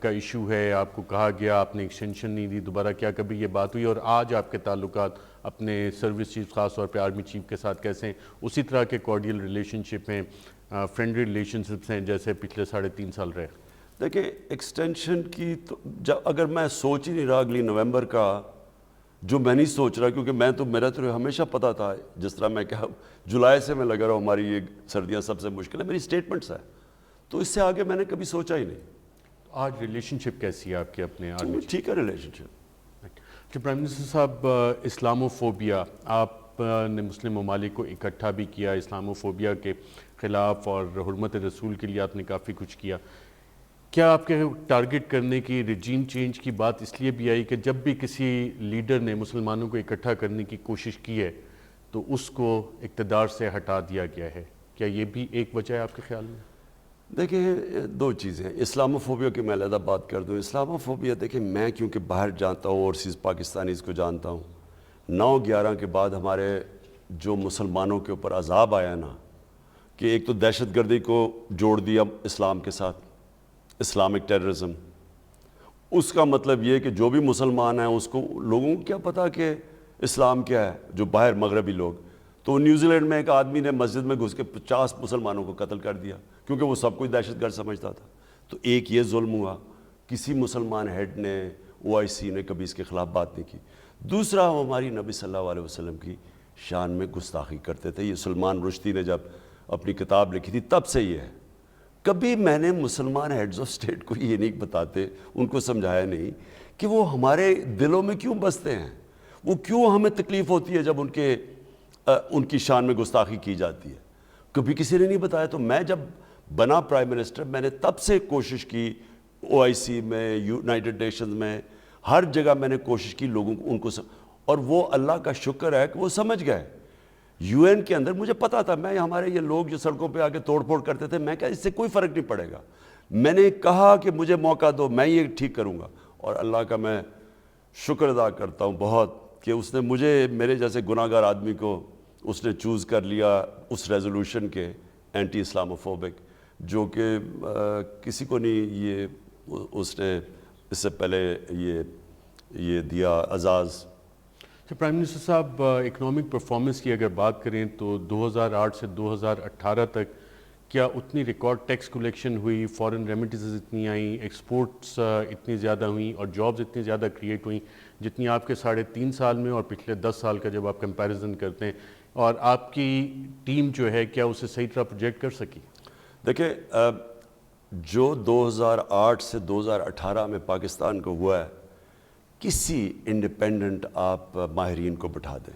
کا ایشو ہے, آپ کو کہا گیا آپ نے ایکسٹینشن نہیں دی دوبارہ, کیا کبھی یہ بات ہوئی؟ اور آج آپ کے تعلقات اپنے سروس چیف خاص طور پہ آرمی چیف کے ساتھ کیسے ہیں؟ اسی طرح کے کارڈیل ریلیشن شپ ہیں, فرینڈلی ریلیشن شپس ہیں جیسے پچھلے 3.5 سال رہے؟ دیکھیں, ایکسٹینشن کی تو اگر میں سوچ ہی نہیں رہا اگلی نومبر کا, جو میں نہیں سوچ رہا, کیونکہ میرا تو ہمیشہ پتہ تھا, جس طرح میں کہا جولائی سے میں لگا رہا ہوں ہماری یہ سردیاں سب سے مشکل ہے, میری سٹیٹمنٹس ہے, تو اس سے آگے میں نے کبھی سوچا ہی نہیں. آج ریلیشن شپ کیسی ہے آپ کے اپنے آرمی؟ ٹھیک ہے ریلیشن شپ. کہ پرائم منسٹر صاحب، اسلاموفوبیا، آپ نے مسلم ممالک کو اکٹھا بھی کیا اسلاموفوبیا کے خلاف، اور حرمت رسول کے لیے آپ نے کافی کچھ کیا. کیا آپ کے ٹارگٹ کرنے کی، رجیم چینج کی بات اس لیے بھی آئی کہ جب بھی کسی لیڈر نے مسلمانوں کو اکٹھا کرنے کی کوشش کی ہے تو اس کو اقتدار سے ہٹا دیا گیا ہے؟ کیا یہ بھی ایک وجہ ہے آپ کے خیال میں؟ دیکھیں دو چیزیں، اسلاموفوبیا کی میں علیحدہ بات کر دوں. اسلاموفوبیا دیکھیں میں کیونکہ باہر جانتا ہوں، اوورسیز پاکستانیز کو جانتا ہوں، 9/11 کے بعد ہمارے جو مسلمانوں کے اوپر عذاب آیا نا، کہ ایک تو دہشت گردی کو جوڑ دیا اسلام کے ساتھ، اسلامک ٹیررزم. اس کا مطلب یہ کہ جو بھی مسلمان ہیں اس کو، لوگوں کو کیا پتا کہ اسلام کیا ہے، جو باہر مغربی لوگ. تو نیوزی لینڈ میں ایک آدمی نے مسجد میں گھس کے 50 مسلمانوں کو قتل کر دیا کیونکہ وہ سب کچھ دہشت گرد سمجھتا تھا. تو ایک یہ ظلم ہوا، کسی مسلمان ہیڈ نے، OIC نے کبھی اس کے خلاف بات نہیں کی. دوسرا، ہماری نبی صلی اللہ علیہ وسلم کی شان میں گستاخی کرتے تھے. یہ سلمان رشدی نے جب اپنی کتاب لکھی تھی تب سے یہ ہے. کبھی میں نے مسلمان ہیڈز آف اسٹیٹ کو یہ نہیں بتاتے، ان کو سمجھایا نہیں کہ وہ ہمارے دلوں میں کیوں بستے ہیں، وہ کیوں ہمیں تکلیف ہوتی ہے جب ان کی شان میں گستاخی کی جاتی ہے. کبھی کسی نے نہیں بتایا. تو میں جب بنا پرائم منسٹر، میں نے تب سے کوشش کی، OIC میں، یونائٹڈ نیشنز میں، ہر جگہ میں نے کوشش کی لوگوں کو، ان کو اور وہ اللہ کا شکر ہے کہ وہ سمجھ گئے. UN کے اندر مجھے پتا تھا، میں ہمارے یہ لوگ جو سڑکوں پہ آ کے توڑ پھوڑ کرتے تھے، میں کہا اس سے کوئی فرق نہیں پڑے گا. میں نے کہا کہ مجھے موقع دو، میں یہ ٹھیک کروں گا. اور اللہ کا میں شکر ادا کرتا ہوں بہت کہ اس نے مجھے، میرے جیسے گناہ گار آدمی کو اس نے چوز کر لیا اس ریزولوشن کے اینٹی اسلاموفوبک، جو کہ کسی کو نہیں یہ اس نے اس سے پہلے یہ دیا اعزاز. پرائم منسٹر صاحب، اکنامک پرفارمنس کی اگر بات کریں تو 2008 سے 2018 تک کیا اتنی ریکارڈ ٹیکس کلیکشن ہوئی، فارن ریمیٹنسز اتنی آئیں، ایکسپورٹس اتنی زیادہ ہوئیں اور جابز اتنی زیادہ کریٹ ہوئیں جتنی آپ کے 3.5 سال میں اور پچھلے 10 سال کا جب آپ کمپیریزن کرتے ہیں؟ اور آپ کی ٹیم جو ہے کیا اسے صحیح طرح پروجیکٹ کر سکی؟ دیکھیں جو 2008 سے 2018 میں پاکستان کو ہوا ہے، کسی انڈیپینڈنٹ آپ ماہرین کو بٹھا دیں،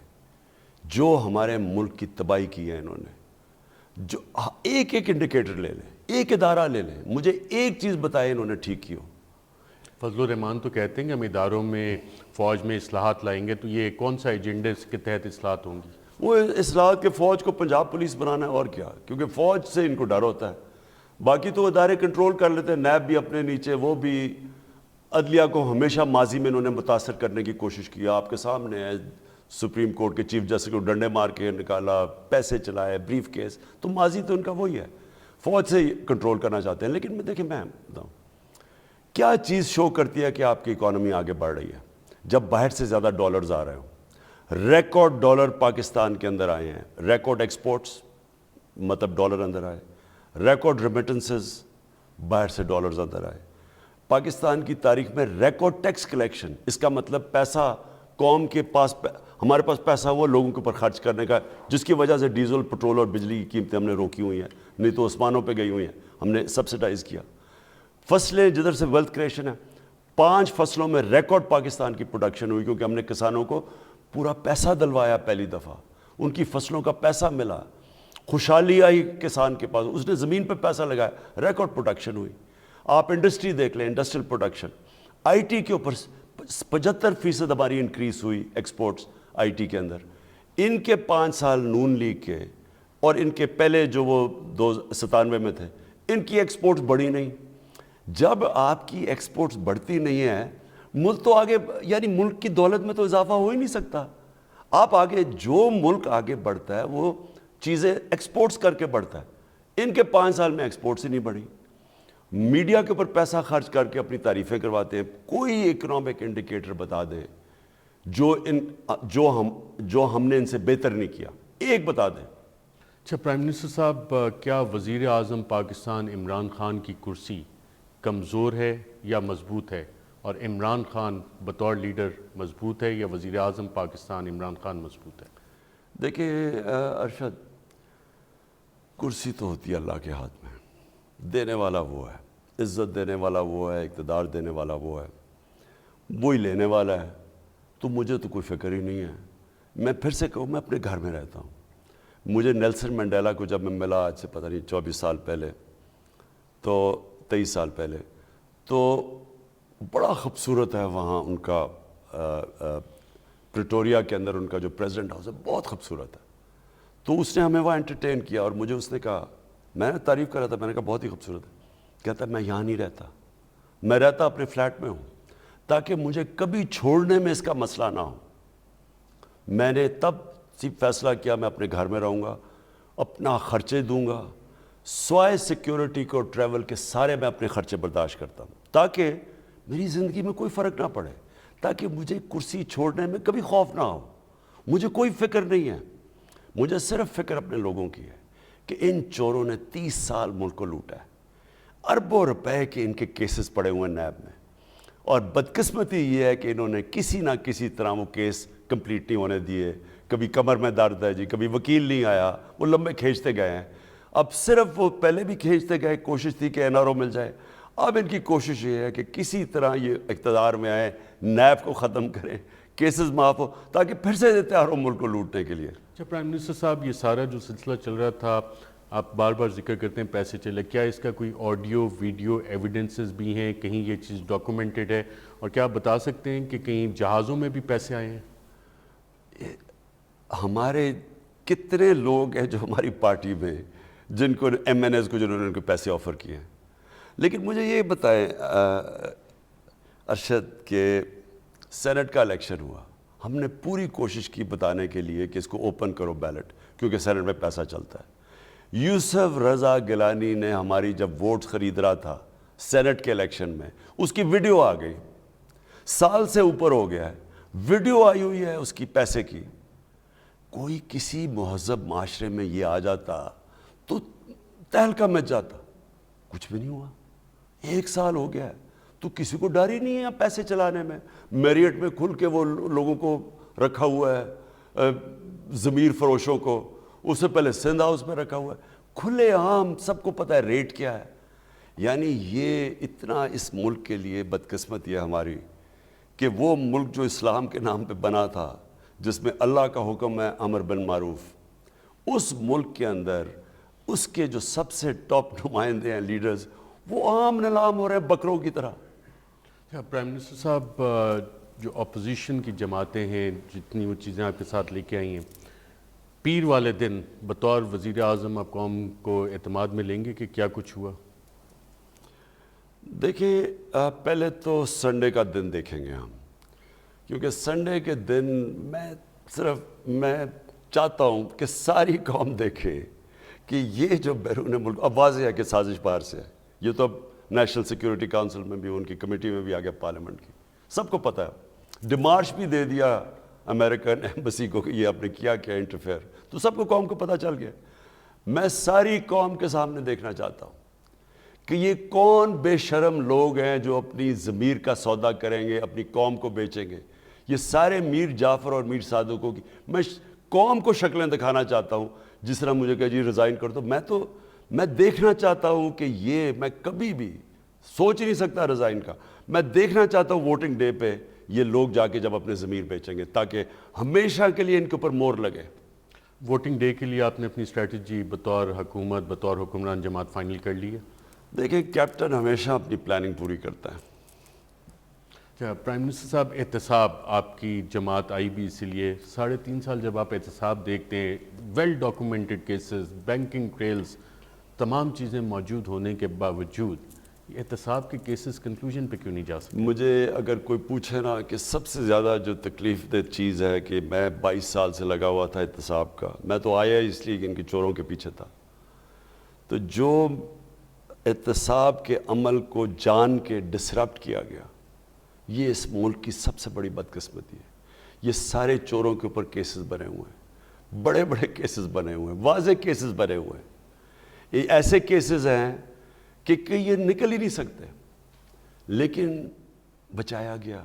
جو ہمارے ملک کی تباہی کی ہے انہوں نے، جو ایک انڈیکیٹر لے لیں، ایک ادارہ لے لیں، مجھے ایک چیز بتائے انہوں نے ٹھیک کی ہو. فضل الرحمان تو کہتے ہیں کہ ہم اداروں میں، فوج میں اصلاحات لائیں گے. تو یہ کون سا ایجنڈے کے تحت اصلاحات ہوں گی؟ وہ اصلاحات کے فوج کو پنجاب پولیس بنانا ہے اور کیا، کیونکہ فوج سے ان کو ڈر ہوتا ہے. باقی تو ادارے کنٹرول کر لیتے ہیں، نیب بھی اپنے نیچے، وہ بھی. عدلیہ کو ہمیشہ ماضی میں انہوں نے متاثر کرنے کی کوشش کی، آپ کے سامنے ہے، سپریم کورٹ کے چیف جسٹس کو ڈنڈے مار کے نکالا، پیسے چلائے، بریف کیس. تو ماضی تو ان کا وہی ہے، فوج سے کنٹرول کرنا چاہتے ہیں. لیکن دیکھیں میں بتاؤں کیا چیز شو کرتی ہے کہ آپ کی اکانومی آگے بڑھ رہی ہے، جب باہر سے زیادہ ڈالرز آ رہے ہوں. ریکارڈ ڈالر پاکستان کے اندر آئے ہیں، ریکارڈ ایکسپورٹس مطلب ڈالر اندر آئے، ریکارڈ ریمیٹنسز باہر سے ڈالرز اندر آئے. پاکستان کی تاریخ میں ریکارڈ ٹیکس کلیکشن، اس کا مطلب پیسہ قوم کے پاس، ہمارے پاس پیسہ ہوا لوگوں کے اوپر خرچ کرنے کا، جس کی وجہ سے ڈیزل، پٹرول اور بجلی کی قیمتیں ہم نے روکی ہوئی ہیں، نہیں تو آسمانوں پہ گئی ہوئی ہیں، ہم نے سبسڈائز کیا. فصلیں جدھر سے ویلتھ کریشن ہے، 5 فصلوں میں ریکارڈ پاکستان کی پروڈکشن ہوئی، کیونکہ ہم نے کسانوں کو پورا پیسہ دلوایا، پہلی دفعہ ان کی فصلوں کا پیسہ ملا، خوشحالی آئی کسان کے پاس، اس نے زمین پہ پیسہ لگایا، ریکارڈ پروڈکشن ہوئی. آپ انڈسٹری دیکھ لیں، انڈسٹریل پروڈکشن، IT کے اوپر 75% ہماری انکریز ہوئی، ایکسپورٹس IT کے اندر. ان کے 5 سال نون لیگ کے اور ان کے پہلے جو وہ 97 میں تھے، ان کی ایکسپورٹس بڑھی نہیں. جب آپ کی ایکسپورٹس بڑھتی نہیں ہے، ملک تو آگے، یعنی ملک کی دولت میں تو اضافہ ہو ہی نہیں سکتا. آپ آگے، جو ملک آگے بڑھتا ہے وہ چیزیں ایکسپورٹس کر کے بڑھتا ہے. ان کے 5 سال میں ایکسپورٹس ہی نہیں بڑھی. میڈیا کے اوپر پیسہ خرچ کر کے اپنی تعریفیں کرواتے ہیں. کوئی اکنامک انڈیکیٹر بتا دیں جو ہم نے ان سے بہتر نہیں کیا، ایک بتا دیں. اچھا پرائم منسٹر صاحب، کیا وزیر اعظم پاکستان عمران خان کی کرسی کمزور ہے یا مضبوط ہے؟ اور عمران خان بطور لیڈر مضبوط ہے یا وزیر اعظم پاکستان عمران خان مضبوط ہے؟ دیکھیں ارشد، کرسی تو ہوتی ہے اللہ کے ہاتھ میں، دینے والا وہ ہے. عزت دینے والا وہ ہے, اقتدار دینے والا وہ ہے, وہی لینے والا ہے, تو مجھے تو کوئی فکر ہی نہیں ہے. میں پھر سے کہوں, میں اپنے گھر میں رہتا ہوں. مجھے نیلسن منڈیلا کو جب میں ملا آج سے پتہ نہیں 24 سال پہلے, تو 23 سال پہلے, تو بڑا خوبصورت ہے وہاں ان کا پریٹوریا کے اندر ان کا جو پریزیڈنٹ ہاؤس ہے, بہت خوبصورت ہے. تو اس نے ہمیں وہاں انٹرٹین کیا, اور مجھے اس نے کہا, میں نے تعریف کر رہا تھا, میں نے کہا بہت ہی خوبصورت ہے. کہتا ہے میں یہاں نہیں رہتا, میں رہتا اپنے فلیٹ میں ہوں, تاکہ مجھے کبھی چھوڑنے میں اس کا مسئلہ نہ ہو. میں نے تب فیصلہ کیا میں اپنے گھر میں رہوں گا, اپنا خرچے دوں گا, سوائے سیکیورٹی کو ٹریول کے سارے میں اپنے خرچے برداشت کرتا ہوں, تاکہ میری زندگی میں کوئی فرق نہ پڑے, تاکہ مجھے کرسی چھوڑنے میں کبھی خوف نہ ہو. مجھے کوئی فکر نہیں ہے, مجھے صرف فکر اپنے لوگوں کی ہے کہ ان چوروں نے 30 سال ملک کو لوٹا ہے, اربوں روپے کے ان کے کیسز پڑے ہوئے ہیں نیب میں, اور بدقسمتی یہ ہے کہ انہوں نے کسی نہ کسی طرح وہ کیس کمپلیٹ نہیں ہونے دیے. کبھی کمر میں درد ہے جی, کبھی وکیل نہیں آیا, وہ لمبے کھینچتے گئے ہیں. اب صرف وہ پہلے بھی کھینچتے گئے, کوشش تھی کہ NRO مل جائے. اب ان کی کوشش یہ ہے کہ کسی طرح یہ اقتدار میں آئے, نیب کو ختم کریں, کیسز معاف ہو, تاکہ پھر سے تیار ہو ملک کو لوٹنے کے لیے. اچھا پرائم منسٹر صاحب, یہ سارا جو سلسلہ چل رہا تھا, آپ بار بار ذکر کرتے ہیں پیسے چلے, کیا اس کا کوئی آڈیو ویڈیو ایویڈنسز بھی ہیں, کہیں یہ چیز ڈاکومنٹڈ ہے, اور کیا آپ بتا سکتے ہیں کہ کہیں جہازوں میں بھی پیسے آئے ہیں؟ ہمارے کتنے لوگ ہیں جو ہماری پارٹی میں, جن کو MNAs کو جنہوں نے ان کو پیسے آفر کیے ہیں. لیکن مجھے یہ بتائیں ارشد کہ سینٹ کا الیکشن ہوا, ہم نے پوری کوشش کی بتانے کے لیے کہ اس کو اوپن کرو بیلٹ, کیونکہ سینٹ میں پیسہ چلتا ہے. یوسف رضا گیلانی نے ہماری جب ووٹس خرید رہا تھا سینٹ کے الیکشن میں, اس کی ویڈیو آ گئی, سال سے اوپر ہو گیا ہے, ویڈیو آئی ہوئی ہے اس کی پیسے کی. کوئی کسی مہذب معاشرے میں یہ آ جاتا تو تہلکہ مچ جاتا, کچھ بھی نہیں ہوا. 1 سال ہو گیا ہے, تو کسی کو ڈر ہی نہیں ہے پیسے چلانے میں. میریٹ میں کھل کے وہ لوگوں کو رکھا ہوا ہے, ضمیر فروشوں کو, اس سے پہلے سندھ ہاؤس میں رکھا ہوا ہے, کھلے عام سب کو پتہ ہے ریٹ کیا ہے. یعنی یہ اتنا اس ملک کے لیے بدقسمتی ہے ہماری کہ وہ ملک جو اسلام کے نام پہ بنا تھا, جس میں اللہ کا حکم ہے امر بالمعروف, اس ملک کے اندر اس کے جو سب سے ٹاپ نمائندے ہیں, لیڈرز, وہ عام نلام ہو رہے ہیں بکروں کی طرح. پرائم منسٹر صاحب, جو اپوزیشن کی جماعتیں ہیں, جتنی وہ چیزیں آپ کے ساتھ لے کے آئی ہیں, پیر والے دن بطور وزیر اعظم آپ قوم کو اعتماد میں لیں گے کہ کیا کچھ ہوا؟ دیکھیں, پہلے تو سنڈے کا دن دیکھیں گے ہم, کیونکہ سنڈے کے دن میں چاہتا ہوں کہ ساری قوم دیکھے کہ یہ جو بیرون ملک, اب واضح ہے کہ سازش باہر سے ہے, یہ تو اب نیشنل سیکیورٹی کونسل میں بھی, ان کی کمیٹی میں بھی آ گیا, پارلیمنٹ کی, سب کو پتہ ہے. ڈیمارش بھی دے دیا امریکن ایمبیسی کو کہ یہ آپ نے کیا کیا انٹرفیئر, تو سب کو قوم کو پتہ چل گیا. میں ساری قوم کے سامنے دیکھنا چاہتا ہوں کہ یہ کون بے شرم لوگ ہیں جو اپنی ضمیر کا سودا کریں گے, اپنی قوم کو بیچیں گے. یہ سارے میر جعفر اور میر صادقوں کی میں قوم کو شکلیں دکھانا چاہتا ہوں. جس طرح مجھے کہ جی ریزائن کر دو, میں دیکھنا چاہتا ہوں کہ یہ, میں کبھی بھی سوچ نہیں سکتا ریزائن کا, میں دیکھنا چاہتا ہوں ووٹنگ ڈے پہ یہ لوگ جا کے جب اپنے ضمیر بیچیں گے, تاکہ ہمیشہ کے لیے ان کے اوپر مور لگے. ووٹنگ ڈے کے لیے آپ نے اپنی اسٹریٹجی بطور حکومت, بطور حکمران جماعت فائنل کر لی ہے؟ دیکھیں, کیپٹن ہمیشہ اپنی پلاننگ پوری کرتا ہے. پرائم منسٹر صاحب, احتساب آپ کی جماعت آئی بھی اسی لیے. 3.5 سال جب آپ احتساب دیکھتے ہیں, well documented cases, banking trails, تمام چیزیں موجود ہونے کے باوجود احتساب کے کیسز کنکلوژن پہ کیوں نہیں جا سکتے؟ مجھے اگر کوئی پوچھے نا کہ سب سے زیادہ جو تکلیف دہ چیز ہے کہ میں 22 سال سے لگا ہوا تھا احتساب کا, میں تو آیا اس لیے کہ ان کے چوروں کے پیچھے تھا, تو جو احتساب کے عمل کو جان کے ڈسرپٹ کیا گیا, یہ اس ملک کی سب سے بڑی بدقسمتی ہے. یہ سارے چوروں کے اوپر کیسز بنے ہوئے ہیں, بڑے بڑے کیسز بنے ہوئے ہیں, واضح کیسز بنے ہوئے ہیں. یہ ایسے کیسز ہیں کہ یہ نکل ہی نہیں سکتے, لیکن بچایا گیا.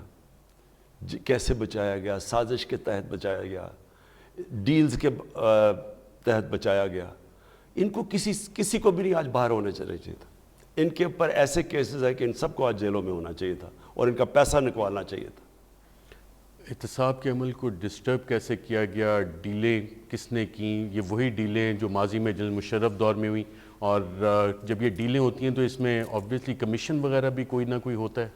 کیسے بچایا گیا؟ سازش کے تحت بچایا گیا, ڈیلز کے تحت بچایا گیا. ان کو کسی کو بھی نہیں آج باہر ہونے چاہیے تھا. ان کے اوپر ایسے کیسز ہیں کہ ان سب کو آج جیلوں میں ہونا چاہیے تھا اور ان کا پیسہ نکالنا چاہیے تھا. احتساب کے عمل کو ڈسٹرب کیسے کیا گیا؟ ڈیلیں کس نے کی؟ یہ وہی ڈیلیں جو ماضی میں جنرل مشرف دور میں ہوئی، اور جب یہ ڈیلیں ہوتی ہیں تو اس میں آبویسلی کمیشن وغیرہ بھی کوئی نہ کوئی ہوتا ہے.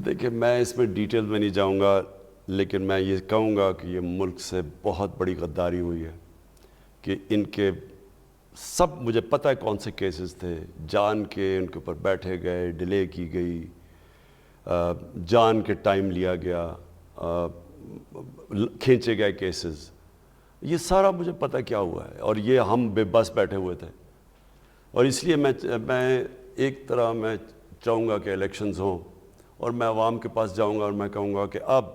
دیکھیں میں اس میں ڈیٹیل میں نہیں جاؤں گا، لیکن میں یہ کہوں گا کہ یہ ملک سے بہت بڑی غداری ہوئی ہے کہ ان کے سب، مجھے پتہ ہے کون سے کیسز تھے، جان کے ان کے اوپر بیٹھے گئے، ڈیلے کی گئی، جان کے ٹائم لیا گیا، کھینچے گئے کیسز، یہ سارا مجھے پتہ کیا ہوا ہے، اور یہ ہم بے بس بیٹھے ہوئے تھے. اور اس لیے میں ایک طرح میں چاہوں گا کہ الیکشنز ہوں اور میں عوام کے پاس جاؤں گا اور میں کہوں گا کہ اب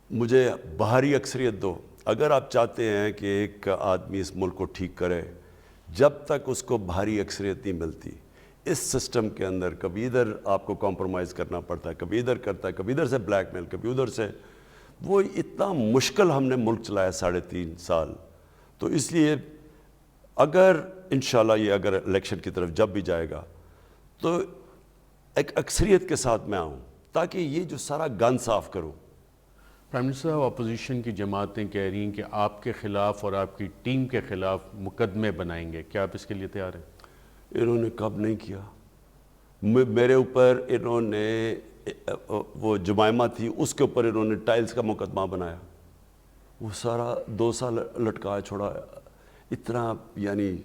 مجھے بھاری اکثریت دو. اگر آپ چاہتے ہیں کہ ایک آدمی اس ملک کو ٹھیک کرے، جب تک اس کو بھاری اکثریت نہیں ملتی اس سسٹم کے اندر، کبھی ادھر آپ کو کمپرومائز کرنا پڑتا ہے، کبھی ادھر کرتا ہے، کبھی ادھر سے بلیک میل، کبھی ادھر سے، وہ اتنا مشکل ہم نے ملک چلایا 3.5 سال. تو اس لیے اگر انشاءاللہ یہ اگر الیکشن کی طرف جب بھی جائے گا تو ایک اکثریت کے ساتھ میں آؤں تاکہ یہ جو سارا گند صاف کروں. پرائم منسٹر صاحب، اپوزیشن کی جماعتیں کہہ رہی ہیں کہ آپ کے خلاف اور آپ کی ٹیم کے خلاف مقدمے بنائیں گے، کیا آپ اس کے لیے تیار ہیں؟ انہوں نے کب نہیں کیا. میرے اوپر انہوں نے وہ جمائمہ تھی اس کے اوپر انہوں نے ٹائلز کا مقدمہ بنایا، وہ سارا 2 سال لٹکایا چھوڑا. اتنا یعنی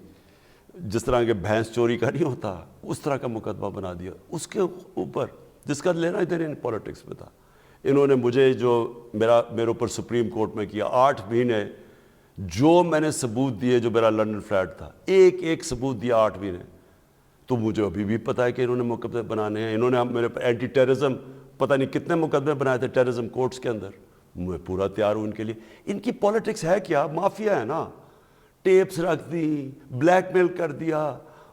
جس طرح کہ بھینس چوری کا نہیں ہوتا اس طرح کا مقدمہ بنا دیا اس کے اوپر، جس کا لینا دینا پولیٹکس میں تھا. انہوں نے مجھے جو میرے اوپر سپریم کورٹ میں کیا 8 مہینے، جو میں نے ثبوت دیے، جو میرا لنڈن فلیٹ تھا، ایک ثبوت دیا 8 مہینے. تو مجھے ابھی بھی پتہ ہے کہ انہوں نے مقدمے بنانے ہیں. انہوں نے میرے اینٹی ٹیررزم پتہ نہیں کتنے مقدمے بنائے تھے ٹیررزم کورٹس کے اندر. میں پورا تیار ہوں ان کے لیے. ان کی پولیٹکس ہے کیا؟ مافیا ہے نا. ٹیپس رکھ دی، بلیک میل کر دیا،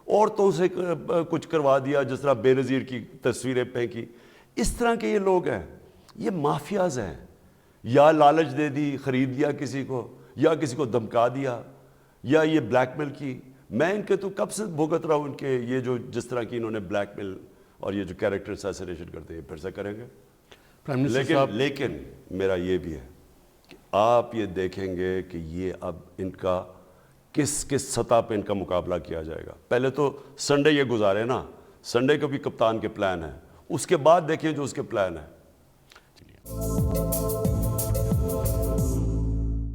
عورتوں سے کچھ کروا دیا، جس طرح بے نظیر کی تصویریں پھینکی. اس طرح کے یہ لوگ ہیں، یہ مافیاز ہیں. یا لالچ دے دی، خرید لیا کسی کو، یا کسی کو دھمکا دیا، یا یہ بلیک میل کی. میں ان کے تو کب سے بھگت رہا ہوں ان کے یہ جو جس طرح کی انہوں نے بلیک میل اور یہ جو کیریکٹر اسیسینیشن کرتے ہیں پھر سے کریں گے. لیکن میرا یہ بھی ہے کہ آپ یہ دیکھیں گے کہ یہ اب ان کا کس سطح پہ ان کا مقابلہ کیا جائے گا. پہلے تو سنڈے یہ گزارے نا، سنڈے کو بھی کپتان کے پلان ہیں، اس کے بعد دیکھیں جو اس کے پلان ہیں.